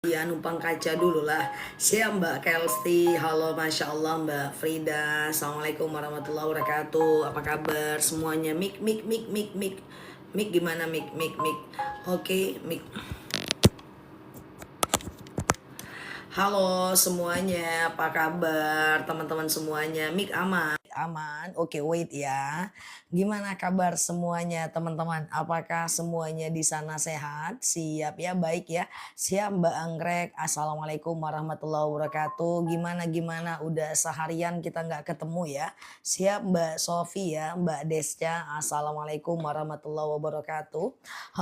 Ya numpang kaca dulu lah. Siap Mbak Kelsti, halo Masya Allah Mbak Frida. Assalamualaikum warahmatullahi wabarakatuh. Apa kabar semuanya? Mik gimana mik. Oke mik. Halo semuanya, apa kabar teman-teman semuanya? Mik aman? Aman. Oke, wait ya. Gimana kabar semuanya teman-teman? Apakah semuanya di sana sehat? Siap ya, baik ya. Siap Mbak Anggrek. Assalamualaikum warahmatullahi wabarakatuh. Gimana? Udah seharian kita nggak ketemu ya. Siap Mbak Sofi ya, Mbak Desca. Assalamualaikum warahmatullahi wabarakatuh.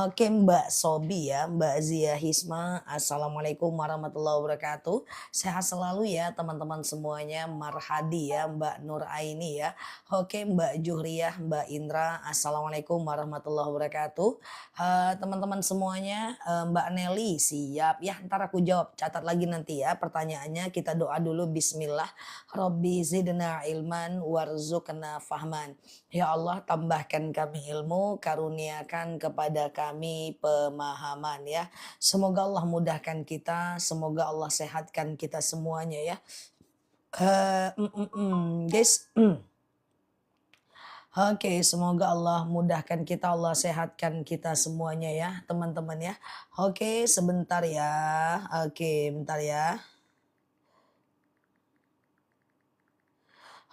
Oke Mbak Sobi ya, Mbak Zia Hisma. Assalamualaikum warahmatullahi wabarakatuh. Sehat selalu ya teman-teman semuanya. Marhadi ya, Mbak Nur Aini ya. Oke Mbak Juhriyah, Mbak Indra. Assalamualaikum warahmatullahi wabarakatuh. Teman-teman semuanya, Mbak Nelly siap ya. Ntar aku jawab, catat lagi nanti ya pertanyaannya. Kita doa dulu. Bismillah. Robbi zidna ilman warzuqna fahman. Ya Allah, tambahkan kami ilmu, karuniakan kepada kami pemahaman ya. Semoga Allah mudahkan kita, semoga Allah sehatkan kita semuanya ya. Guys, oke, semoga Allah mudahkan kita, Allah sehatkan kita semuanya ya, teman-teman ya. Oke, sebentar ya. Oke, bentar ya.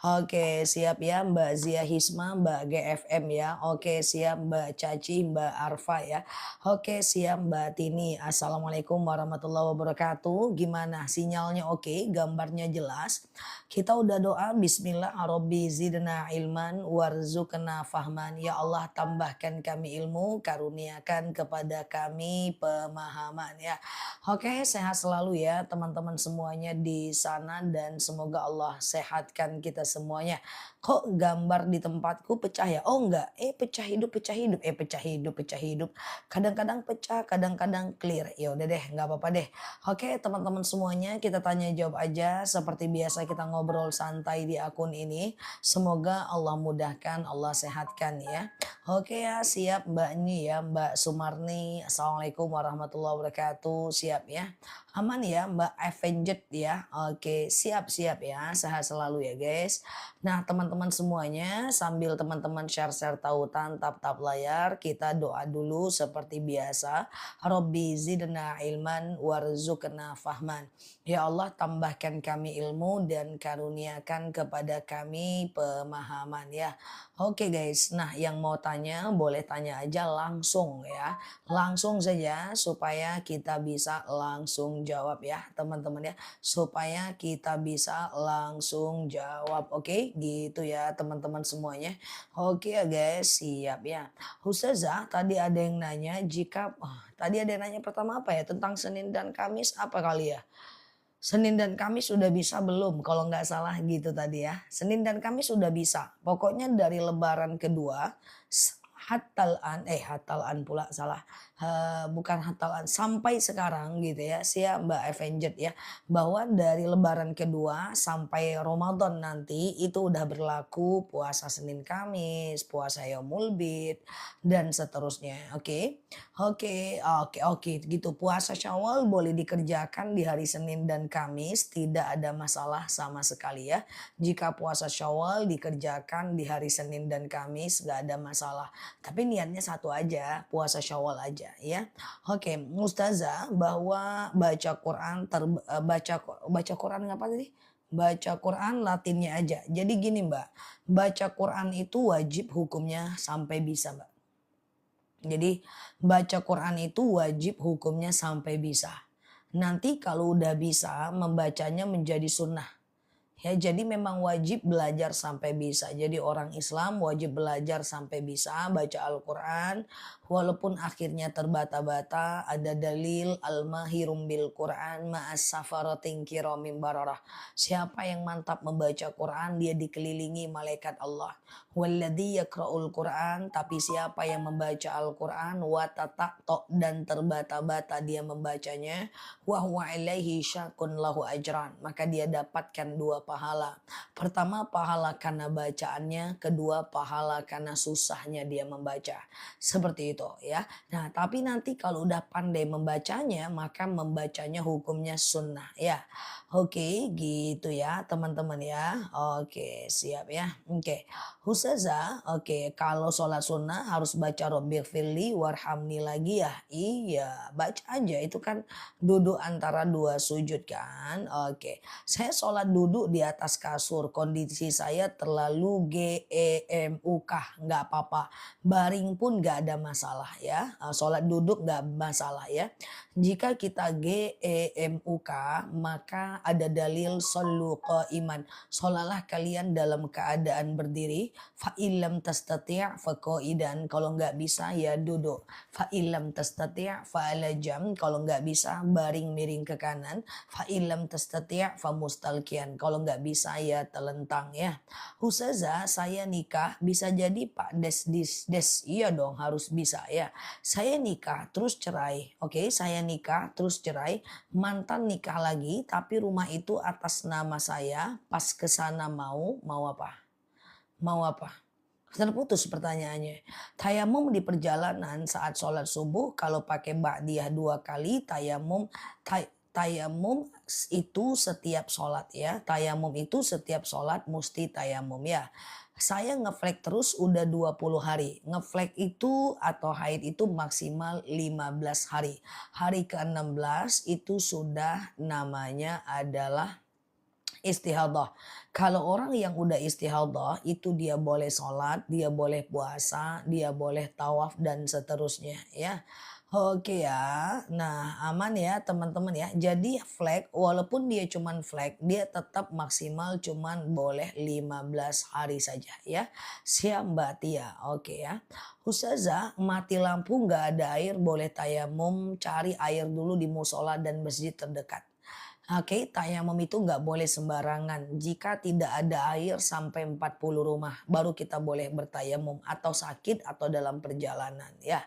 Oke, siap ya Mbak Zia Hisma, Mbak GFM ya. Oke, siap Mbak Caci, Mbak Arfa ya. Oke, siap Mbak Tini. Assalamualaikum warahmatullahi wabarakatuh. Gimana sinyalnya oke, gambarnya jelas. Kita udah doa bismillah Rabbi zidna ilman warzuqna fahman. Ya Allah tambahkan kami ilmu, karuniakan kepada kami pemahaman ya. Oke, sehat selalu ya teman-teman semuanya di sana dan semoga Allah sehatkan kita semuanya. Kok gambar di tempatku pecah ya? Oh enggak, pecah hidup, pecah hidup. Kadang-kadang pecah, kadang-kadang clear. Ya udah deh, nggak apa-apa deh. Oke, teman-teman semuanya kita tanya jawab aja seperti biasa kita ngobrol santai di akun ini. Semoga Allah mudahkan, Allah sehatkan ya. Oke ya, siap Mbak Nyi ya, Mbak Sumarni. Assalamualaikum warahmatullahi wabarakatuh. Siap ya. Aman ya Mbak Avenged ya. Oke, siap-siap ya. Sehat selalu ya guys. Nah, teman-teman semuanya sambil teman-teman share-share tautan tap-tap layar, kita doa dulu seperti biasa. Robbi zidna ilman warzuqna fahman. Ya Allah, tambahkan kami ilmu dan karuniakan kepada kami pemahaman ya. Oke guys, nah yang mau tanya boleh tanya aja langsung ya. Langsung saja supaya kita bisa langsung jawab ya teman-teman ya. Supaya kita bisa langsung jawab. Oke gitu ya teman-teman semuanya. Oke ya guys, siap ya. Ustazah tadi ada yang nanya tadi ada yang nanya pertama apa ya tentang Senin dan Kamis apa kali ya? Senin dan Kamis sudah bisa belum? Kalau nggak salah gitu tadi ya. Senin dan Kamis sudah bisa. Pokoknya dari lebaran kedua hatalan pula salah. Bukan hatalan sampai sekarang gitu ya. Siap Mbak Avenged ya. Bahwa dari lebaran kedua sampai Ramadan nanti itu udah berlaku puasa Senin Kamis, puasa Yaumul Bid dan seterusnya. Oke. Oke, gitu. Puasa Syawal boleh dikerjakan di hari Senin dan Kamis, tidak ada masalah sama sekali ya. Jika puasa Syawal dikerjakan di hari Senin dan Kamis, gak ada masalah. Tapi niatnya satu aja, puasa Syawal aja ya. Oke, Ustazah bahwa baca Quran apa tadi? Baca Quran Latinnya aja. Jadi gini Mbak, baca Quran itu wajib hukumnya sampai bisa Mbak. Jadi baca Quran itu wajib hukumnya sampai bisa. Nanti kalau udah bisa membacanya menjadi sunnah. Ya, jadi memang wajib belajar sampai bisa. Jadi orang Islam wajib belajar sampai bisa baca Al-Quran. Walaupun akhirnya terbata-bata ada dalil al-mahirum bil Quran ma'as safaratin kiramim bararah. Siapa yang mantap membaca Quran dia dikelilingi malaikat Allah. Walladzi yaqra'ul Quran, tapi siapa yang membaca Al-Quran wa tatakto dan terbata-bata dia membacanya wa huwa ilaihi syakun lahu ajran, maka dia dapatkan dua pahala. Pertama pahala karena bacaannya, kedua pahala karena susahnya dia membaca. Seperti itu ya. Nah, tapi nanti kalau udah pandai membacanya, maka membacanya hukumnya sunnah ya. Oke, gitu ya teman-teman ya. Oke, siap ya. Oke. Ustazah, oke, kalau sholat sunnah harus baca Rabbighfirli warhamni lagi ya. Iya, baca aja itu kan duduk antara dua sujud kan. Oke. Saya sholat duduk di atas kasur, kondisi saya terlalu GEMUK, nggak apa-apa. Baring pun nggak ada masalah ya. Sholat duduk nggak masalah ya. Jika kita GEMUK, maka ada dalil sallu iman. Sholalah kalian dalam keadaan berdiri. Fa illam tastati' fa qa'idan. Kalau nggak bisa ya duduk. Fa illam tastati' fa ala jam. Kalau nggak bisa baring miring ke kanan. Fa illam tastati' fa mustalqiyan. Kalau nggak bisa ya telentang ya. Ustazah, saya nikah bisa jadi Pak des. Iya dong, harus bisa ya. Saya nikah terus cerai. Oke, saya nikah terus cerai. Mantan nikah lagi tapi rumah itu atas nama saya. Pas ke sana mau apa? Mau apa? Terputus pertanyaannya. Tayamum di perjalanan saat sholat subuh kalau pakai ba'diyah 2 kali tayamum itu setiap sholat ya. Tayamum itu setiap sholat mesti tayamum ya. Saya ngeflek terus udah 20 hari. Ngeflek itu atau haid itu maksimal 15 hari. Hari ke-16 itu sudah namanya adalah istihadah. Kalau orang yang udah istihadah itu dia boleh sholat, dia boleh puasa, dia boleh tawaf dan seterusnya ya. Oke ya. Nah, aman ya teman-teman ya. Jadi flag walaupun dia cuman flag, dia tetap maksimal cuman boleh 15 hari saja ya. Siap Mbak Tia. Oke ya. Ustazah, mati lampu nggak ada air boleh tayamum, cari air dulu di musola dan masjid terdekat. Oke, tayamum itu nggak boleh sembarangan. Jika tidak ada air sampai 40 rumah, baru kita boleh bertayamum atau sakit atau dalam perjalanan ya.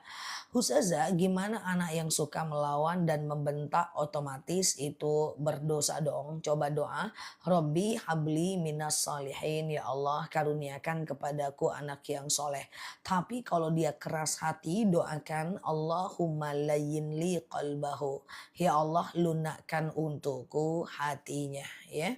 Ustazah, gimana anak yang suka melawan dan membentak otomatis itu berdosa dong. Coba doa, Robbi habli minas solihin, ya Allah karuniakan kepadaku anak yang soleh. Tapi kalau dia keras hati, doakan Allahumma layyin li qalbahu. Ya Allah lunakkan untukku hatinya ya.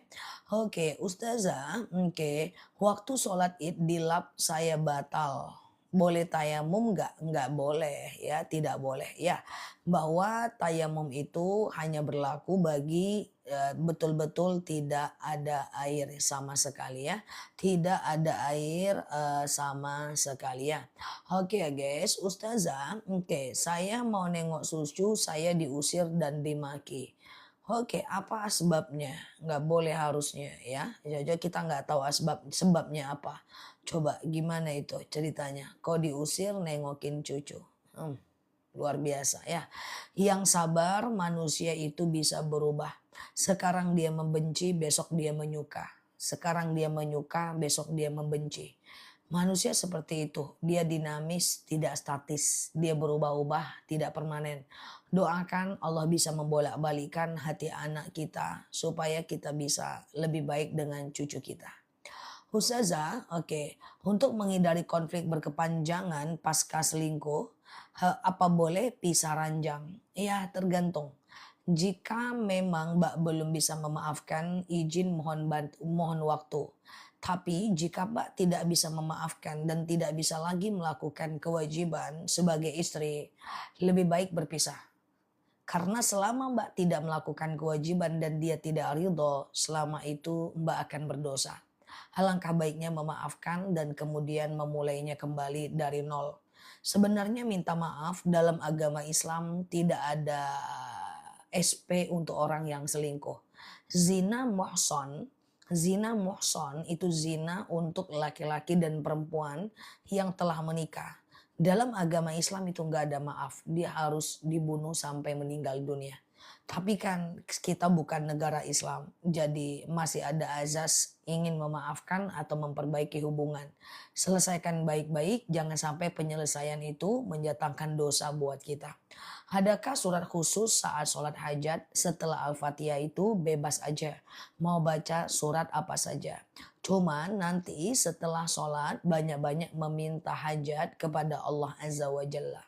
Oke, Ustazah, oke. Waktu sholat id di lap saya batal. Boleh tayamum nggak? Nggak boleh ya, tidak boleh ya. Bahwa tayamum itu hanya berlaku bagi betul-betul tidak ada air sama sekali ya. Tidak ada air sama sekali ya. Oke ya guys, Ustazah, oke, saya mau nengok susu, saya diusir dan dimaki. Oke, apa sebabnya? Nggak boleh harusnya ya. Jadi kita nggak tahu sebabnya apa. Coba gimana itu ceritanya? Kok diusir nengokin cucu? Hmm, luar biasa ya. Yang sabar manusia itu bisa berubah. Sekarang dia membenci, besok dia menyuka. Sekarang dia menyuka, besok dia membenci. Manusia seperti itu, dia dinamis, tidak statis, dia berubah-ubah, tidak permanen. Doakan Allah bisa membolak-balikan hati anak kita supaya kita bisa lebih baik dengan cucu kita. Ustazah, oke, untuk menghindari konflik berkepanjangan pasca selingkuh, apa boleh pisah ranjang? Ya, tergantung. Jika memang Mbak belum bisa memaafkan, izin mohon waktu. Tapi jika Mbak tidak bisa memaafkan dan tidak bisa lagi melakukan kewajiban sebagai istri, lebih baik berpisah. Karena selama Mbak tidak melakukan kewajiban dan dia tidak ridho, selama itu Mbak akan berdosa. Alangkah baiknya memaafkan dan kemudian memulainya kembali dari nol. Sebenarnya minta maaf dalam agama Islam tidak ada SP untuk orang yang selingkuh. Zina muhson, zina muhson itu zina untuk laki-laki dan perempuan yang telah menikah. Dalam agama Islam itu nggak ada maaf, dia harus dibunuh sampai meninggal dunia. Tapi kan kita bukan negara Islam, jadi masih ada azas ingin memaafkan atau memperbaiki hubungan. Selesaikan baik-baik, jangan sampai penyelesaian itu mendatangkan dosa buat kita. Adakah surat khusus saat sholat hajat? Setelah Al-Fatihah itu bebas aja, mau baca surat apa saja. Cuman nanti setelah sholat banyak-banyak meminta hajat kepada Allah Azza wa Jalla.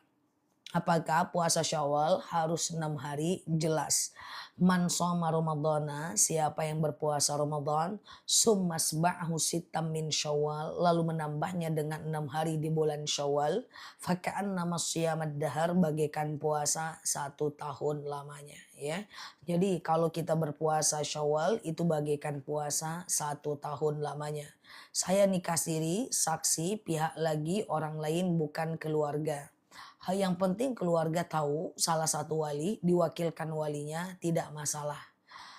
Apakah puasa Syawal harus 6 hari? Jelas. Man shoma Ramadhana, siapa yang berpuasa Ramadan, summasba'ahu sittam min Syawal, lalu menambahnya dengan 6 hari di bulan Syawal, faka'annama shiyamad dahar, bagaikan puasa 1 tahun lamanya, ya. Jadi kalau kita berpuasa Syawal itu bagaikan puasa 1 tahun lamanya. Saya nikah siri, saksi, pihak lagi orang lain bukan keluarga. Hal yang penting keluarga tahu salah satu wali diwakilkan walinya tidak masalah.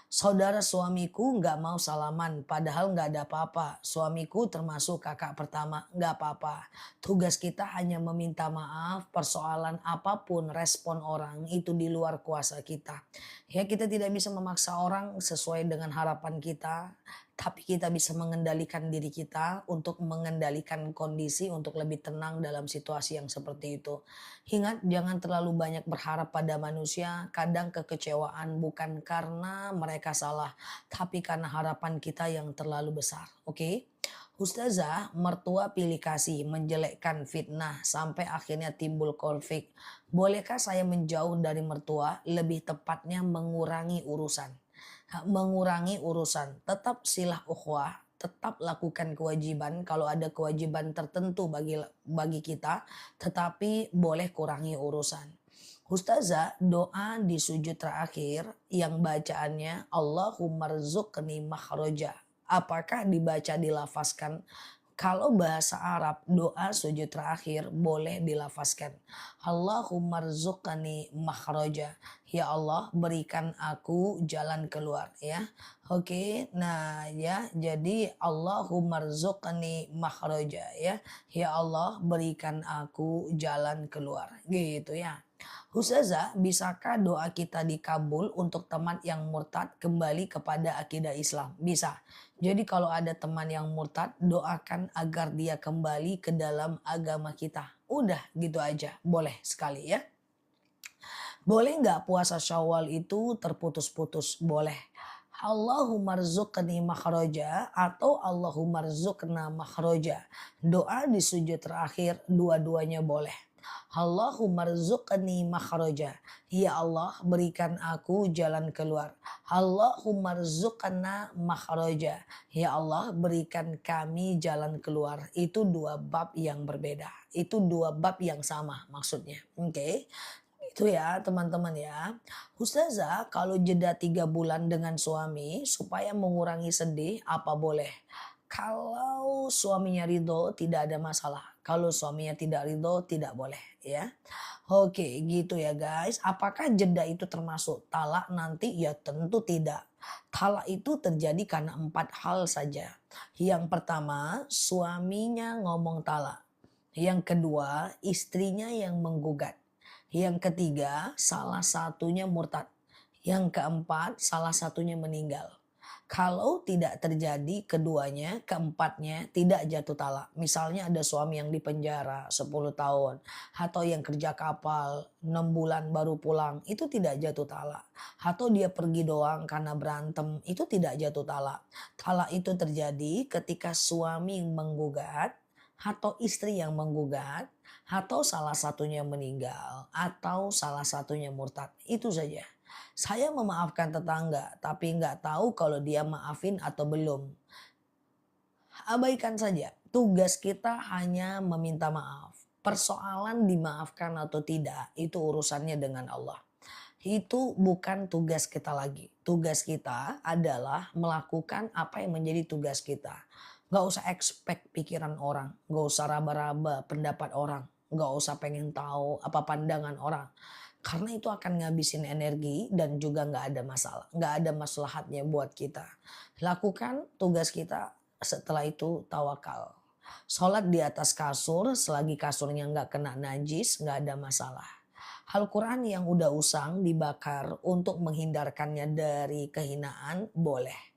Saudara suamiku nggak mau salaman padahal nggak ada apa-apa. Suamiku termasuk kakak pertama, nggak apa-apa. Tugas kita hanya meminta maaf, persoalan apapun respon orang itu di luar kuasa kita. Ya kita tidak bisa memaksa orang sesuai dengan harapan kita, tapi kita bisa mengendalikan diri kita untuk mengendalikan kondisi untuk lebih tenang dalam situasi yang seperti itu. Ingat, jangan terlalu banyak berharap pada manusia. Kadang kekecewaan bukan karena mereka salah, tapi karena harapan kita yang terlalu besar. Oke? Ustazah, mertua pilih kasih, menjelekkan, fitnah, sampai akhirnya timbul konflik. Bolehkah saya menjauh dari mertua? Lebih tepatnya mengurangi urusan. Mengurangi urusan, tetap silah ukhuwah, tetap lakukan kewajiban kalau ada kewajiban tertentu bagi kita, tetapi boleh kurangi urusan. Ustazah, doa di sujud terakhir yang bacaannya Allahumma rzuqni makhraja. Apakah dibaca dilafazkan? Kalau bahasa Arab doa sujud terakhir boleh dilafazkan. Allahumma rzuqni makhraja. Ya Allah berikan aku jalan keluar ya. Oke, nah ya jadi Allahumma rzuqni makhraja ya. Ya Allah berikan aku jalan keluar gitu ya. Ustazah, bisakah doa kita dikabul untuk teman yang murtad kembali kepada akidah Islam? Bisa. Jadi kalau ada teman yang murtad, doakan agar dia kembali ke dalam agama kita. Udah gitu aja, boleh sekali ya. Boleh nggak puasa Syawal itu terputus-putus? Boleh. Allahumma rzuqni makhraja atau Allahumma rzuqna makhraja. Doa di sujud terakhir dua-duanya boleh. Allahumma rzuqni makhraja. Ya Allah berikan aku jalan keluar. Allahumma rzuqna makhraja. Ya Allah berikan kami jalan keluar. Itu dua bab yang berbeda. Itu dua bab yang sama maksudnya. Oke. Itu ya teman-teman ya. Ustazah kalau jeda 3 bulan dengan suami supaya mengurangi sedih apa boleh? Kalau suaminya ridho tidak ada masalah. Kalau suaminya tidak ridho tidak boleh ya. Oke gitu ya guys. Apakah jeda itu termasuk talak nanti? Ya tentu tidak. Talak itu terjadi karena 4 hal saja. Yang pertama suaminya ngomong talak. Yang kedua istrinya yang menggugat. Yang ketiga, salah satunya murtad. Yang keempat, salah satunya meninggal. Kalau tidak terjadi keduanya, keempatnya tidak jatuh talak. Misalnya ada suami yang dipenjara 10 tahun. Atau yang kerja kapal 6 bulan baru pulang. Itu tidak jatuh talak. Atau dia pergi doang karena berantem. Itu tidak jatuh talak. Talak itu terjadi ketika suami menggugat. Atau istri yang menggugat. Atau salah satunya meninggal. Atau salah satunya murtad. Itu saja. Saya memaafkan tetangga, tapi nggak tahu kalau dia maafin atau belum. Abaikan saja. Tugas kita hanya meminta maaf. Persoalan dimaafkan atau tidak, itu urusannya dengan Allah. Itu bukan tugas kita lagi. Tugas kita adalah melakukan apa yang menjadi tugas kita. Gak usah expect pikiran orang. Gak usah raba-raba pendapat orang. Gak usah pengen tahu apa pandangan orang. Karena itu akan ngabisin energi dan juga nggak ada masalah. Nggak ada maslahatnya buat kita. Lakukan tugas kita, setelah itu tawakal. Sholat di atas kasur selagi kasurnya nggak kena najis nggak ada masalah. Al-Quran yang udah usang dibakar untuk menghindarkannya dari kehinaan boleh.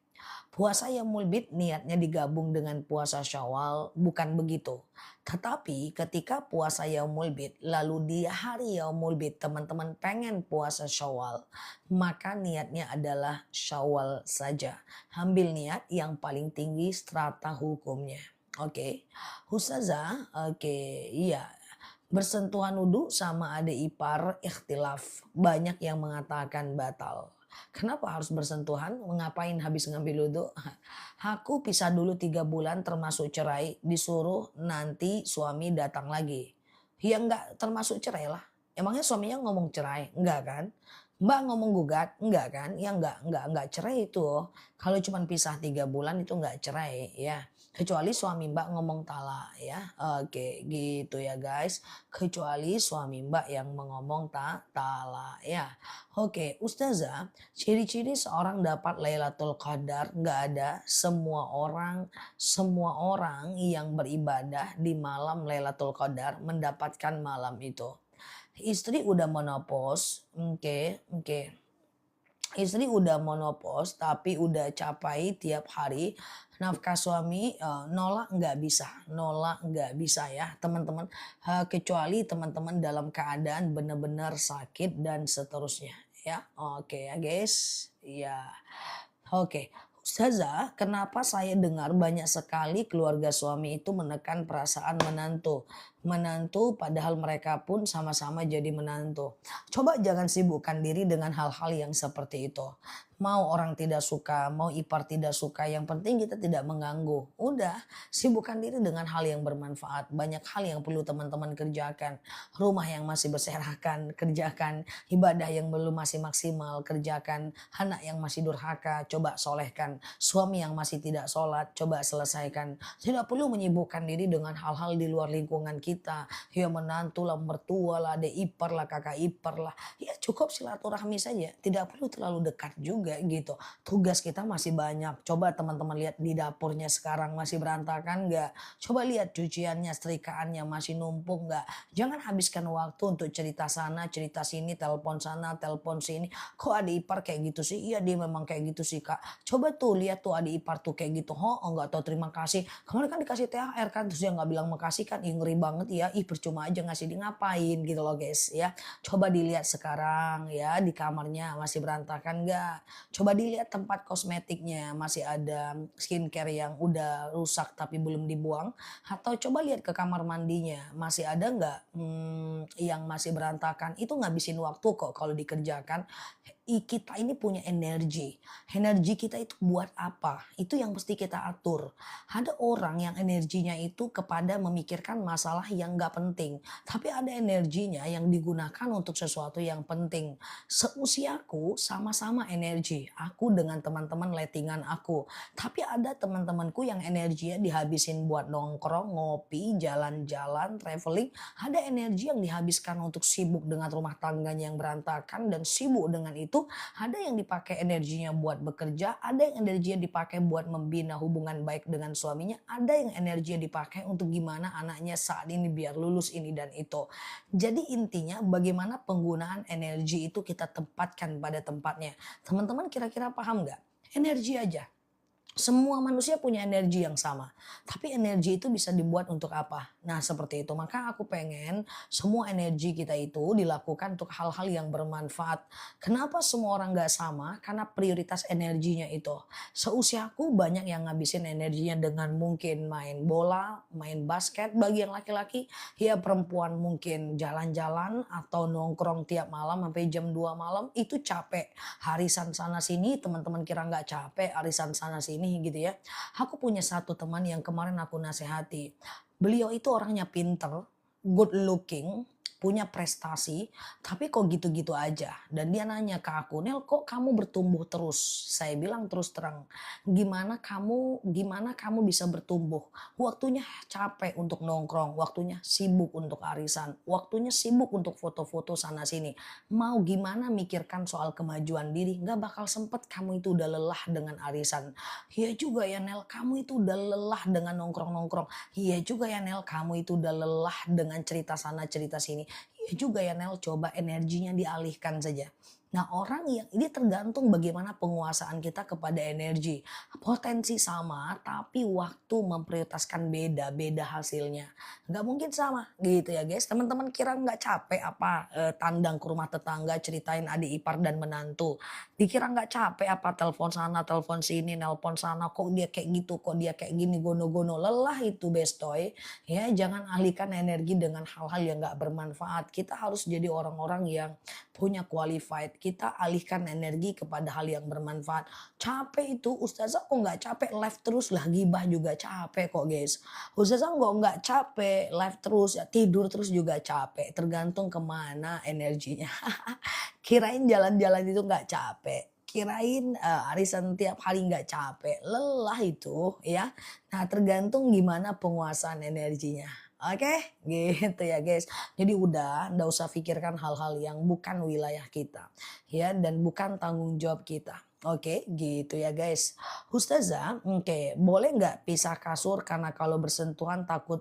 Puasa Yaumul Bid niatnya digabung dengan puasa Syawal, bukan begitu. Tetapi ketika puasa Yaumul Bid lalu di hari Yaumul Bid teman-teman pengen puasa Syawal, maka niatnya adalah Syawal saja. Ambil niat yang paling tinggi strata hukumnya. Oke. Ustazah, oke, iya. Bersentuhan wudhu sama adik ipar ikhtilaf. Banyak yang mengatakan batal. Kenapa harus bersentuhan? Ngapain habis ngambil wudhu? Aku pisah dulu 3 bulan termasuk cerai. Disuruh nanti suami datang lagi. Ya enggak termasuk cerai lah. Emangnya suaminya ngomong cerai? Enggak kan? Mbak ngomong gugat? Enggak kan? Ya enggak cerai itu. Kalau cuma pisah 3 bulan itu enggak cerai ya. Kecuali suami Mbak ngomong talak ya. Oke, gitu ya guys. Kecuali suami Mbak yang mengomong talak ya. Oke, Ustazah, ciri-ciri seorang dapat Lailatul Qadar nggak ada. Semua orang yang beribadah di malam Lailatul Qadar mendapatkan malam itu. Istri udah menopause, oke, oke. Istri udah menopause tapi udah capai tiap hari, nafkah suami, nolak nggak bisa ya teman-teman, kecuali teman-teman dalam keadaan benar-benar sakit dan seterusnya ya. Oke ya guys, ya. Oke, Ustazah, kenapa saya dengar banyak sekali keluarga suami itu menekan perasaan menantu? Menantu padahal mereka pun sama-sama jadi menantu. Coba jangan sibukkan diri dengan hal-hal yang seperti itu. Mau orang tidak suka, mau ipar tidak suka, yang penting kita tidak mengganggu. Udah, sibukkan diri dengan hal yang bermanfaat. Banyak hal yang perlu teman-teman kerjakan. Rumah yang masih berserakan, kerjakan. Ibadah yang belum masih maksimal, kerjakan. Anak yang masih durhaka, coba solehkan. Suami yang masih tidak sholat, coba selesaikan. Tidak perlu menyibukkan diri dengan hal-hal di luar lingkungan kita. Ya menantu lah, mertua lah, adik ipar lah, kakak ipar lah. Ya cukup silaturahmi saja. Tidak perlu terlalu dekat juga gitu. Tugas kita masih banyak. Coba teman-teman lihat di dapurnya sekarang masih berantakan nggak? Coba lihat cuciannya, setrikaannya masih numpuk nggak? Jangan habiskan waktu untuk cerita sana, cerita sini, telepon sana, telepon sini. Kok adik ipar kayak gitu sih? Iya dia memang kayak gitu sih kak. Coba tuh lihat tuh adik ipar tuh kayak gitu. Oh nggak tahu terima kasih. Kemarin kan dikasih THR kan, terus dia nggak bilang makasih kan? Ih ngeri banget ya. Ih percuma aja ngasih, di ngapain gitu loh guys ya. Coba dilihat sekarang ya di kamarnya masih berantakan nggak? Coba dilihat tempat kosmetiknya masih ada skincare yang udah rusak tapi belum dibuang. Atau coba lihat ke kamar mandinya masih ada nggak yang masih berantakan. Itu ngabisin waktu kok kalau dikerjakan. Kita ini punya energi. Energi kita itu buat apa? Itu yang mesti kita atur. Ada orang yang energinya itu kepada memikirkan masalah yang nggak penting. Tapi ada energinya yang digunakan untuk sesuatu yang penting. Seusiaku sama-sama energi. Aku dengan teman-teman lettingan aku. Tapi ada teman-temanku yang energinya dihabisin buat nongkrong, ngopi, jalan-jalan, traveling. Ada energi yang dihabiskan untuk sibuk dengan rumah tangganya yang berantakan dan sibuk dengan itu. Ada yang dipakai energinya buat bekerja, ada yang energinya dipakai buat membina hubungan baik dengan suaminya, ada yang energinya dipakai untuk gimana anaknya saat ini biar lulus ini dan itu. Jadi intinya bagaimana penggunaan energi itu kita tempatkan pada tempatnya. Teman-teman kira-kira paham nggak? Energi aja. Semua manusia punya energi yang sama. Tapi energi itu bisa dibuat untuk apa? Nah seperti itu. Maka aku pengen semua energi kita itu dilakukan untuk hal-hal yang bermanfaat. Kenapa semua orang gak sama? Karena prioritas energinya itu. Seusiaku banyak yang ngabisin energinya dengan mungkin main bola, main basket. Bagi yang laki-laki, ya perempuan mungkin jalan-jalan atau nongkrong tiap malam sampai jam 2 malam. Itu capek. Harisan sana sini teman-teman kira gak capek. Harisan sana sini gitu ya. Aku punya satu teman yang kemarin aku nasihati. Beliau itu orangnya pinter, good looking, punya prestasi, tapi kok gitu-gitu aja. Dan dia nanya ke aku, Nel kok kamu bertumbuh terus? Saya bilang terus terang, gimana kamu bisa bertumbuh? Waktunya capek untuk nongkrong, waktunya sibuk untuk arisan, waktunya sibuk untuk foto-foto sana sini. Mau gimana mikirkan soal kemajuan diri, nggak bakal sempet, kamu itu udah lelah dengan arisan. Iya juga ya Nel, kamu itu udah lelah dengan nongkrong-nongkrong. Iya juga ya Nel, kamu itu udah lelah dengan cerita sana cerita sini. Ya juga ya Nel, coba energinya dialihkan saja. Nah, orang yang ini tergantung bagaimana penguasaan kita kepada energi. Potensi sama, tapi waktu memprioritaskan beda, beda hasilnya. Nggak mungkin sama gitu ya guys. Teman-teman kira nggak capek apa tandang ke rumah tetangga ceritain adik ipar dan menantu. Dikira nggak capek apa telepon sana, telepon sini, nelpon sana, kok dia kayak gitu, kok dia kayak gini, gono-gono. Lelah itu bestoy. Ya, jangan alihkan energi dengan hal-hal yang nggak bermanfaat. Kita harus jadi orang-orang yang punya qualified. Kita alihkan energi kepada hal yang bermanfaat. Capek itu, ustazah kok nggak capek live terus lah, gibah juga capek kok guys. Ustazah kok nggak capek live terus, ya tidur terus juga capek. Tergantung kemana energinya. Kirain jalan-jalan itu nggak capek. Kirain arisan tiap hari nggak capek. Lelah itu ya. Nah tergantung gimana penguasaan energinya. Oke, gitu ya guys. Jadi udah nggak usah pikirkan hal-hal yang bukan wilayah kita. Ya, dan bukan tanggung jawab kita. Oke, gitu ya guys. Ustazah, oke, boleh nggak pisah kasur karena kalau bersentuhan takut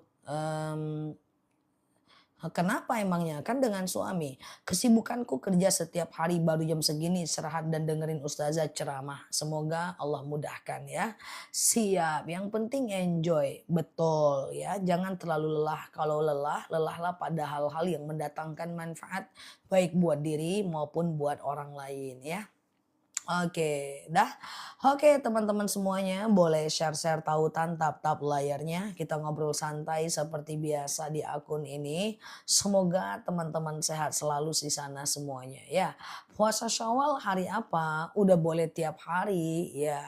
kenapa emangnya? Kan dengan suami. Kesibukanku kerja setiap hari baru jam segini istirahat dan dengerin ustazah ceramah. Semoga Allah mudahkan ya. Siap. Yang penting enjoy. Betul ya. Jangan terlalu lelah. Kalau lelah, lelahlah pada hal-hal yang mendatangkan manfaat baik buat diri maupun buat orang lain ya. Oke, dah. Oke, teman-teman semuanya boleh share-share tautan tap-tap layarnya. Kita ngobrol santai seperti biasa di akun ini. Semoga teman-teman sehat selalu di sana semuanya ya. Puasa Syawal hari apa? Udah boleh tiap hari ya.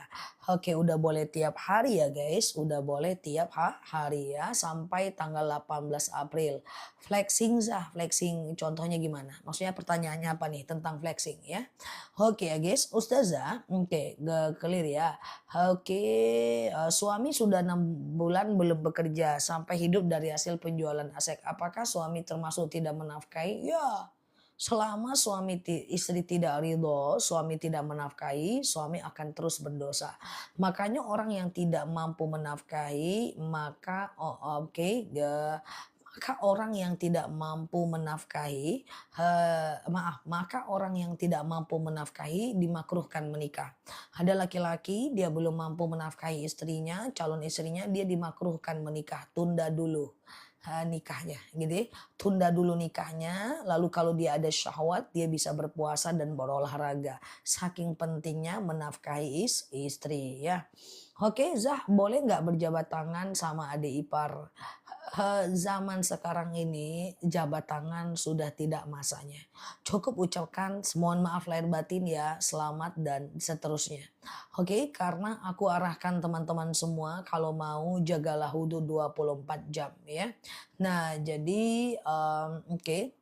Oke, udah boleh tiap hari ya guys. Udah boleh tiap hari ya sampai tanggal 18 April. Flexing Zah, flexing contohnya gimana? Maksudnya pertanyaannya apa nih tentang flexing ya? Oke ya guys, Ustazah, oke, clear ya. Oke, suami sudah 6 bulan belum bekerja sampai hidup dari hasil penjualan aset. Apakah suami termasuk tidak menafkahi? Ya, selama istri tidak ridho, suami tidak menafkahi, suami akan terus berdosa. Makanya orang yang tidak mampu menafkahi, maka oke, maka orang yang tidak mampu menafkahi, maka orang yang tidak mampu menafkahi dimakruhkan menikah. Ada laki-laki dia belum mampu menafkahi istrinya, calon istrinya, dia dimakruhkan menikah, tunda dulu nikahnya gitu ya. Tunda dulu nikahnya, lalu kalau dia ada syahwat dia bisa berpuasa dan berolahraga. Saking pentingnya menafkahi istri ya. Oke Zah, boleh nggak berjabat tangan sama adik ipar? Zaman sekarang ini jabat tangan sudah tidak masanya. Cukup ucapkan mohon maaf lahir batin ya, selamat dan seterusnya. Oke, karena aku arahkan teman-teman semua kalau mau jagalah wudhu 24 jam ya. Nah, jadi oke.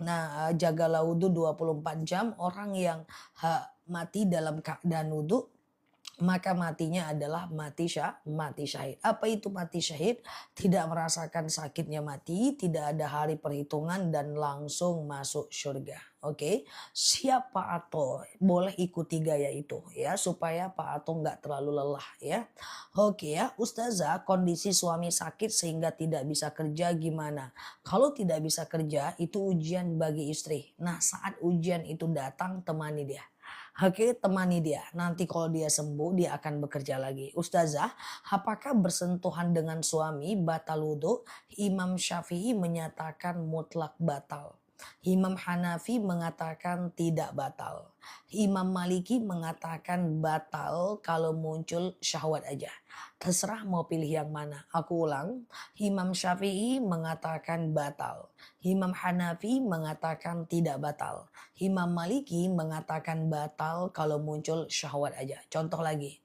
Nah, jagalah wudhu 24 jam orang yang mati dalam keadaan wudhu maka matinya adalah mati syahid. Apa itu mati syahid? Tidak merasakan sakitnya mati, tidak ada hari perhitungan dan langsung masuk surga. Oke, siap Pak Ato, boleh ikuti gaya itu ya supaya Pak Ato nggak terlalu lelah ya. Oke ya, Ustazah, kondisi suami sakit sehingga tidak bisa kerja gimana? Kalau tidak bisa kerja itu ujian bagi istri. Nah, saat ujian itu datang temani dia. Oke, temani dia. Nanti kalau dia sembuh, dia akan bekerja lagi. Ustazah, apakah bersentuhan dengan suami batal wudhu? Imam Syafi'i menyatakan mutlak batal. Imam Hanafi mengatakan tidak batal. Imam Maliki mengatakan batal kalau muncul syahwat aja. Terserah mau pilih yang mana. Aku ulang, Imam Syafi'i mengatakan batal. Imam Hanafi mengatakan tidak batal. Imam Maliki mengatakan batal kalau muncul syahwat aja. Contoh lagi.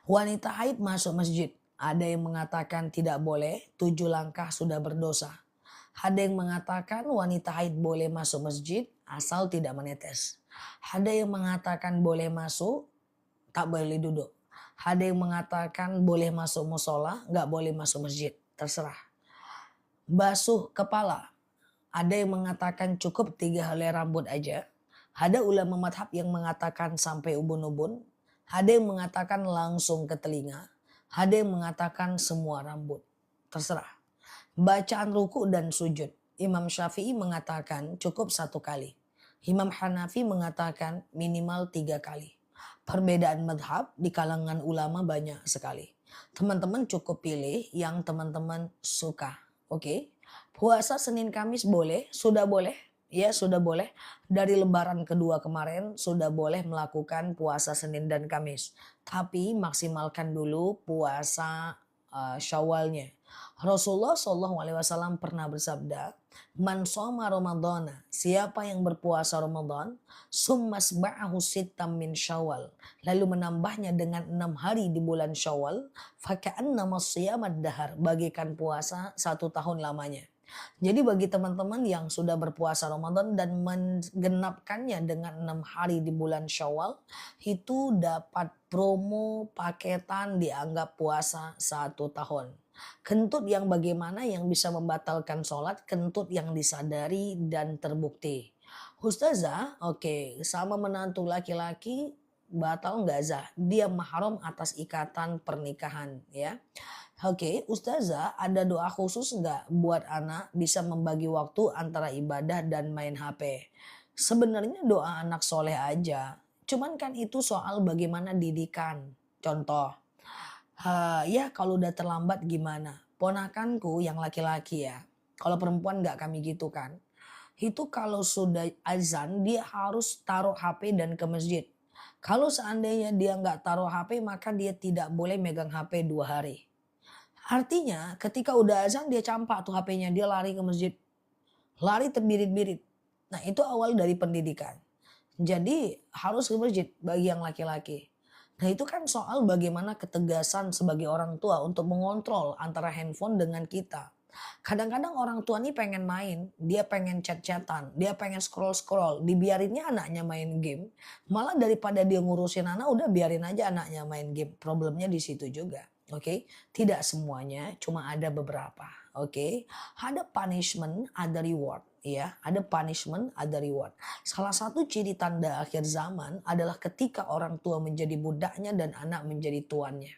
Wanita haid masuk masjid. Ada yang mengatakan tidak boleh, 7 langkah sudah berdosa. Ada yang mengatakan wanita haid boleh masuk masjid asal tidak menetes. Ada yang mengatakan boleh masuk, tak boleh duduk. Ada yang mengatakan boleh masuk musola, nggak boleh masuk masjid. Terserah. Basuh kepala. Ada yang mengatakan cukup 3 helai rambut aja. Ada ulama madhab yang mengatakan sampai ubun-ubun. Ada yang mengatakan langsung ke telinga. Ada yang mengatakan semua rambut. Terserah. Bacaan ruku dan sujud. Imam Syafi'i mengatakan cukup 1 kali. Imam Hanafi mengatakan minimal 3 kali. Perbedaan madhab di kalangan ulama banyak sekali. Teman-teman cukup pilih yang teman-teman suka. Oke. Puasa Senin Kamis boleh, sudah boleh. Ya sudah boleh. Dari lebaran kedua kemarin sudah boleh melakukan puasa Senin dan Kamis. Tapi maksimalkan dulu puasa Syawalnya. Rasulullah SAW pernah bersabda, "Man shoma Ramadhana, siapa yang berpuasa Ramadan, summas ba'ahu sittam min Syawal, lalu menambahnya dengan 6 hari di bulan Syawal, faka'annama shiyamad dahar, bagikan puasa 1 tahun lamanya." Jadi bagi teman-teman yang sudah berpuasa Ramadan dan menggenapkannya dengan 6 hari di bulan Syawal, itu dapat promo paketan dianggap puasa 1 tahun. Kentut yang bagaimana yang bisa membatalkan sholat, kentut yang disadari dan terbukti. Ustazah, oke, sama menantu laki-laki batal nggak Zah? Dia mahram atas ikatan pernikahan ya. Oke, Ustazah ada doa khusus nggak buat anak bisa membagi waktu antara ibadah dan main HP? Sebenarnya doa anak soleh aja. Cuman kan itu soal bagaimana didikan. Contoh, ya kalau udah terlambat gimana? Ponakanku yang laki-laki ya, kalau perempuan nggak kami gitu kan. Itu kalau sudah azan dia harus taruh HP dan ke masjid. Kalau seandainya dia nggak taruh HP maka dia tidak boleh megang HP 2 hari. Artinya ketika udah azan dia campak tuh HP-nya, dia lari ke masjid. Lari terbirit-birit. Nah itu awal dari pendidikan. Jadi harus ke masjid bagi yang laki-laki. Nah itu kan soal bagaimana ketegasan sebagai orang tua untuk mengontrol antara handphone dengan kita. Kadang-kadang orang tua nih pengen main, dia pengen chat-chatan, dia pengen scroll-scroll, dibiarinnya anaknya main game. Malah daripada dia ngurusin anak, udah biarin aja anaknya main game. Problemnya di situ juga. Oke, tidak semuanya, cuma ada beberapa. Oke, ada punishment, ada reward. Ya, ada punishment, ada reward. Salah satu ciri tanda akhir zaman adalah ketika orang tua menjadi budaknya dan anak menjadi tuannya.